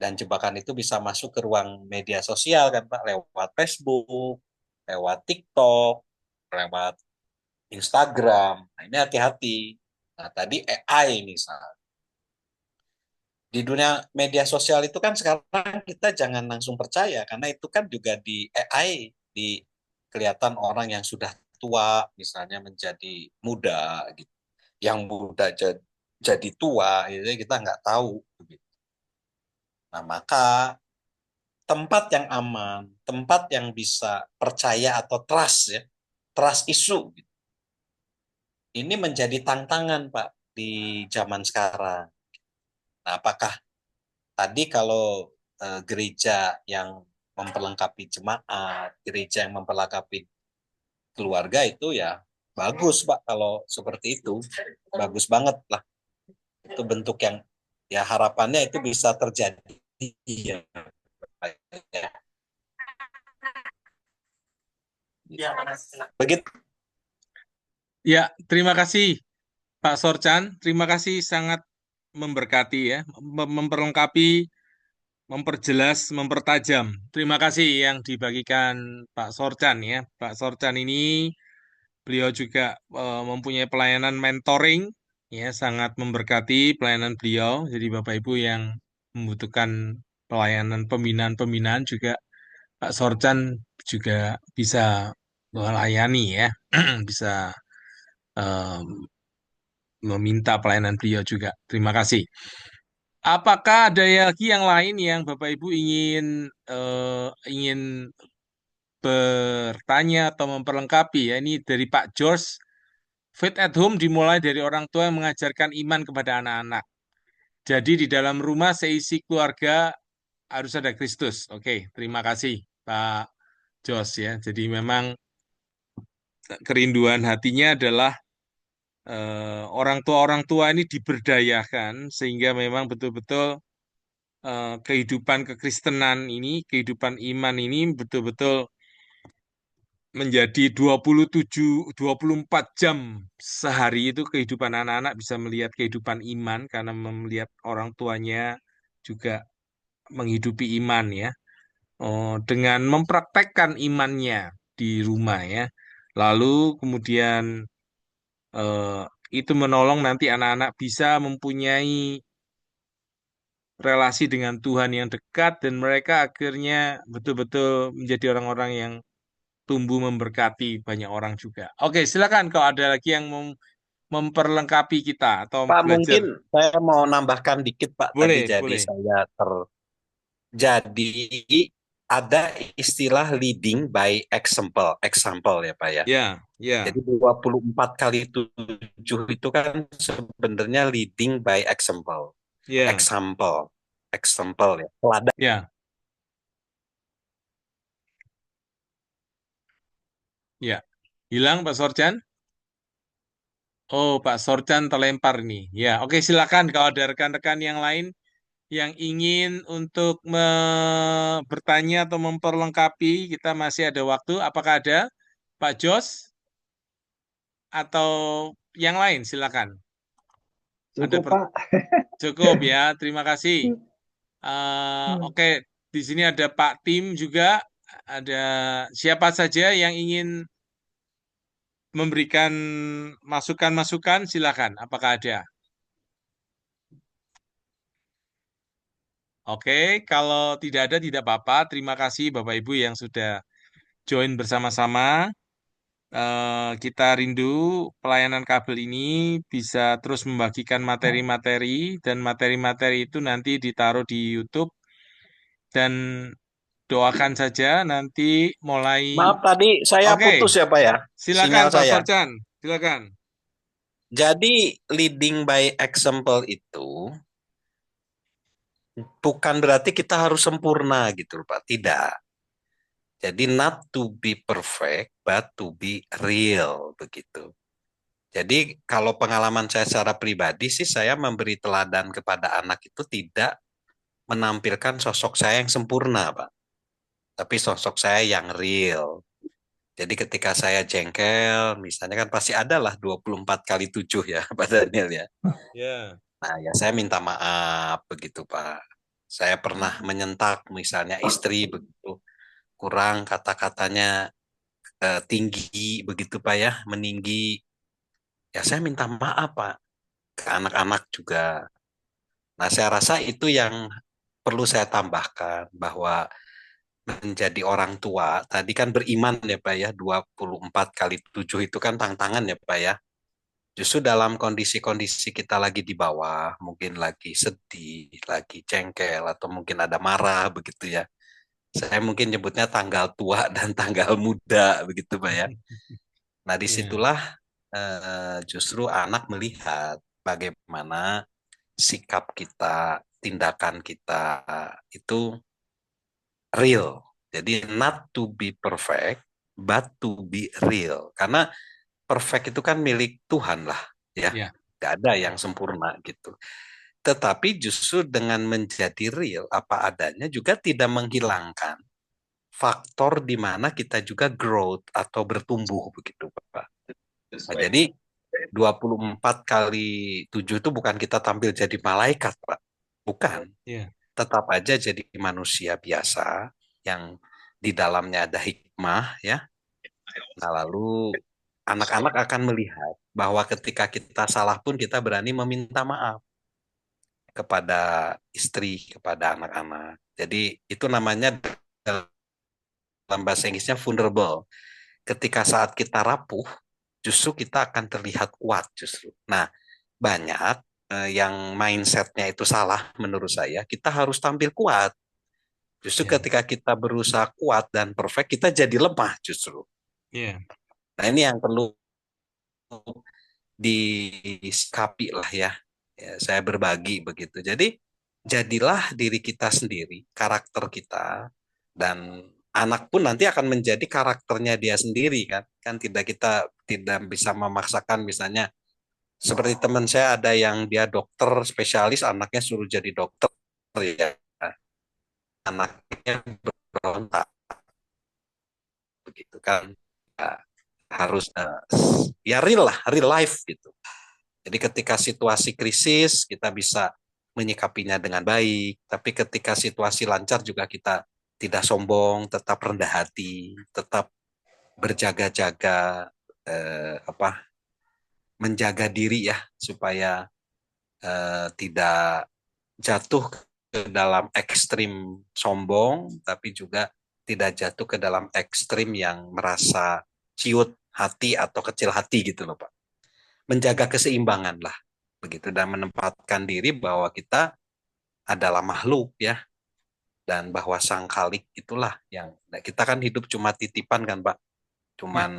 Dan jebakan itu bisa masuk ke ruang media sosial kan Pak, lewat Facebook, lewat TikTok, lewat Instagram. Nah, ini hati-hati. Nah, tadi AI misalnya. Di dunia media sosial itu kan sekarang kita jangan langsung percaya karena itu kan juga di AI, di kelihatan orang yang sudah tua misalnya menjadi muda gitu, yang muda jadi tua, itu kita nggak tahu gitu. Nah maka tempat yang aman, tempat yang bisa percaya atau trust ya, trust isu gitu. Ini menjadi tantangan Pak di zaman sekarang. Nah apakah tadi kalau gereja yang memperlengkapi jemaat, gereja yang memperlengkapi keluarga itu ya bagus Pak kalau seperti itu. Bagus banget lah. Itu bentuk yang ya harapannya itu bisa terjadi. Ya. Begitu. Ya, terima kasih Pak Sorchan. Terima kasih sangat memberkati ya, memperlengkapi, memperjelas, mempertajam. Terima kasih yang dibagikan Pak Sorchan ya. Pak Sorchan ini beliau juga mempunyai pelayanan mentoring ya, sangat memberkati pelayanan beliau. Jadi Bapak Ibu yang membutuhkan pelayanan pembinaan-pembinaan juga Pak Sorchan juga bisa melayani ya, bisa em, meminta pelayanan beliau juga. Terima kasih. Apakah ada lagi yang lain yang Bapak Ibu ingin bertanya atau memperlengkapi ya? Ini dari Pak George. Faith at home dimulai dari orang tua yang mengajarkan iman kepada anak-anak. Jadi di dalam rumah seisi keluarga harus ada Kristus. Oke, terima kasih Pak Jos ya. Jadi memang kerinduan hatinya adalah orang tua ini diberdayakan sehingga memang betul-betul kehidupan kekristenan ini, kehidupan iman ini betul-betul menjadi 24 jam sehari itu kehidupan anak-anak bisa melihat kehidupan iman karena melihat orang tuanya juga menghidupi iman ya. Oh, dengan mempraktekkan imannya di rumah ya. Lalu kemudian eh, itu menolong nanti anak-anak bisa mempunyai relasi dengan Tuhan yang dekat dan mereka akhirnya betul-betul menjadi orang-orang yang tumbuh memberkati banyak orang juga. Oke, silakan kalau ada lagi yang mau memperlengkapi kita atau Pak, belajar. mungkin saya mau nambahkan dikit, Pak. Tadi Boleh, jadi boleh. saya jadi ada istilah leading by example, example ya, Pak ya. Ya, ya, Jadi 24 kali 7 itu kan sebenarnya leading by example. ya, Example, example ya. Teladan. ya, ya. Hilang Pak Sorjan? Oh, Pak Sorjan terlempar nih. Ya, oke silakan kalau ada rekan-rekan yang lain yang ingin untuk bertanya atau memperlengkapi, kita masih ada waktu. Apakah ada Pak Jos atau yang lain? Silakan. Ada Cukup, Pak. cukup ya. Terima kasih. Oke, di sini ada Pak Tim juga. Ada siapa saja yang ingin memberikan masukan-masukan? Silakan. Apakah ada? Oke, kalau tidak ada tidak apa-apa. Terima kasih Bapak Ibu yang sudah join bersama-sama. Kita rindu pelayanan kabel ini bisa terus membagikan materi-materi dan materi-materi itu nanti ditaruh di YouTube dan doakan saja nanti mulai. Maaf tadi saya Oke, putus ya, Pak ya. silakan Sinyal Pak saya. Sorchan, silakan. Jadi leading by example itu bukan berarti kita harus sempurna gitu loh, Pak. Tidak. Jadi not to be perfect, but to be real begitu. Jadi kalau pengalaman saya secara pribadi sih saya memberi teladan kepada anak itu tidak menampilkan sosok saya yang sempurna, Pak. Tapi sosok saya yang real. Jadi ketika saya jengkel, misalnya kan pasti ada lah 24 kali 7 ya, Pak Daniel ya. Ya, Nah ya saya minta maaf begitu, Pak. Saya pernah menyentak misalnya istri begitu, kurang kata-katanya tinggi begitu, Pak ya, meninggi. Ya saya minta maaf, Pak, ke anak-anak juga. Nah saya rasa itu yang perlu saya tambahkan bahwa menjadi orang tua, tadi kan beriman ya Pak ya, 24 kali 7 itu kan tantangan ya Pak ya. Justru dalam kondisi-kondisi kita lagi di bawah, mungkin lagi sedih, lagi cengkel, atau mungkin ada marah begitu ya. Saya mungkin nyebutnya tanggal tua dan tanggal muda begitu Pak ya. Nah ya, disitulah justru anak melihat bagaimana sikap kita, tindakan kita itu real. Jadi not to be perfect, but to be real. Karena perfect itu kan milik Tuhan lah, ya. ya, Gak ada ya, yang sempurna gitu. Tetapi justru dengan menjadi real apa adanya juga tidak menghilangkan faktor di mana kita juga growth atau bertumbuh begitu, Pak. Nah, jadi 24 kali 7 itu bukan kita tampil jadi malaikat, Pak. Bukan. ya, Tetap aja jadi manusia biasa yang di dalamnya ada hikmah ya. Nah, lalu anak-anak akan melihat bahwa ketika kita salah pun kita berani meminta maaf kepada istri, kepada anak-anak. Jadi itu namanya dalam bahasa Inggrisnya vulnerable. Ketika saat kita rapuh, justru kita akan terlihat kuat justru. Nah, banyak yang mindsetnya itu salah menurut saya. Kita harus tampil kuat. Justru ya, ketika kita berusaha kuat dan perfect, kita jadi lemah justru. ya, Nah ini yang perlu disikapi lah ya. Ya, saya berbagi begitu. Jadi jadilah diri kita sendiri, karakter kita, dan anak pun nanti akan menjadi karakternya dia sendiri kan. Kan tidak kita tidak bisa memaksakan misalnya seperti teman saya ada yang dia dokter spesialis, anaknya suruh jadi dokter ya. Anaknya berontak begitu kan. Ya, harus ya real lah, real life gitu. Jadi ketika situasi krisis kita bisa menyikapinya dengan baik, tapi ketika situasi lancar juga kita tidak sombong, tetap rendah hati, tetap berjaga-jaga, apa, menjaga diri ya supaya tidak jatuh ke dalam ekstrim sombong, tapi juga tidak jatuh ke dalam ekstrim yang merasa ciut hati atau kecil hati gitu loh Pak. menjaga keseimbangan lah begitu, dan menempatkan diri bahwa kita adalah makhluk ya, dan bahwa sang khalik itulah yang kita kan hidup cuma titipan kan Pak, Ya, cuman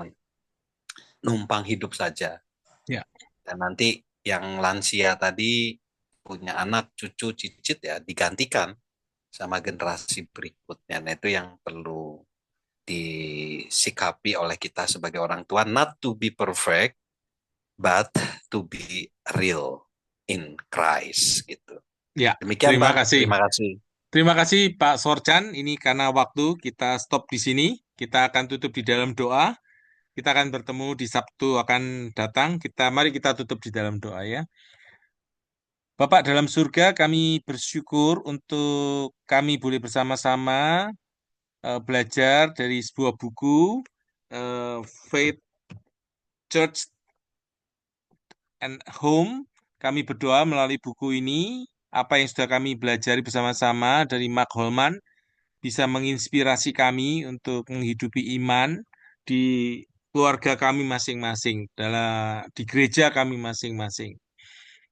numpang hidup saja. ya, Dan nanti yang lansia tadi punya anak, cucu, cicit ya digantikan sama generasi berikutnya. Nah itu yang perlu disikapi oleh kita sebagai orang tua, not to be perfect, but to be real in Christ gitu. ya. Demikian Terima Pak, kasih. terima kasih. Terima kasih Pak Sorchan. Ini karena waktu kita stop di sini. Kita akan tutup di dalam doa. Kita akan bertemu di Sabtu akan datang. Mari kita tutup di dalam doa ya. Bapak dalam surga, kami bersyukur untuk kami boleh bersama-sama belajar dari sebuah buku Faith Church and Home. Kami berdoa melalui buku ini, apa yang sudah kami belajari bersama-sama dari Mark Holman bisa menginspirasi kami untuk menghidupi iman di keluarga kami masing-masing, di gereja kami masing-masing.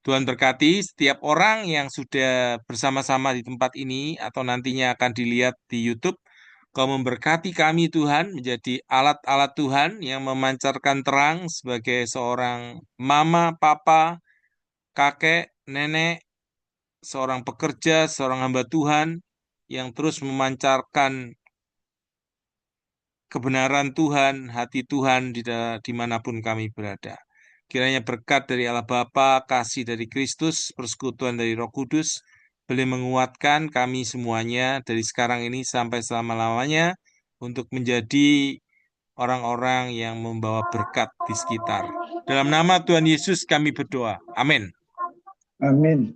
Tuhan berkati setiap orang yang sudah bersama-sama di tempat ini atau nantinya akan dilihat di YouTube. Kau memberkati kami Tuhan menjadi alat-alat Tuhan yang memancarkan terang sebagai seorang mama, papa, kakek, nenek, seorang pekerja, seorang hamba Tuhan yang terus memancarkan kebenaran Tuhan, hati Tuhan dimanapun kami berada. Kiranya berkat dari Allah Bapa, kasih dari Kristus, persekutuan dari Roh Kudus, boleh menguatkan kami semuanya dari sekarang ini sampai selama-lamanya untuk menjadi orang-orang yang membawa berkat di sekitar. Dalam nama Tuhan Yesus kami berdoa. Amin. Amin.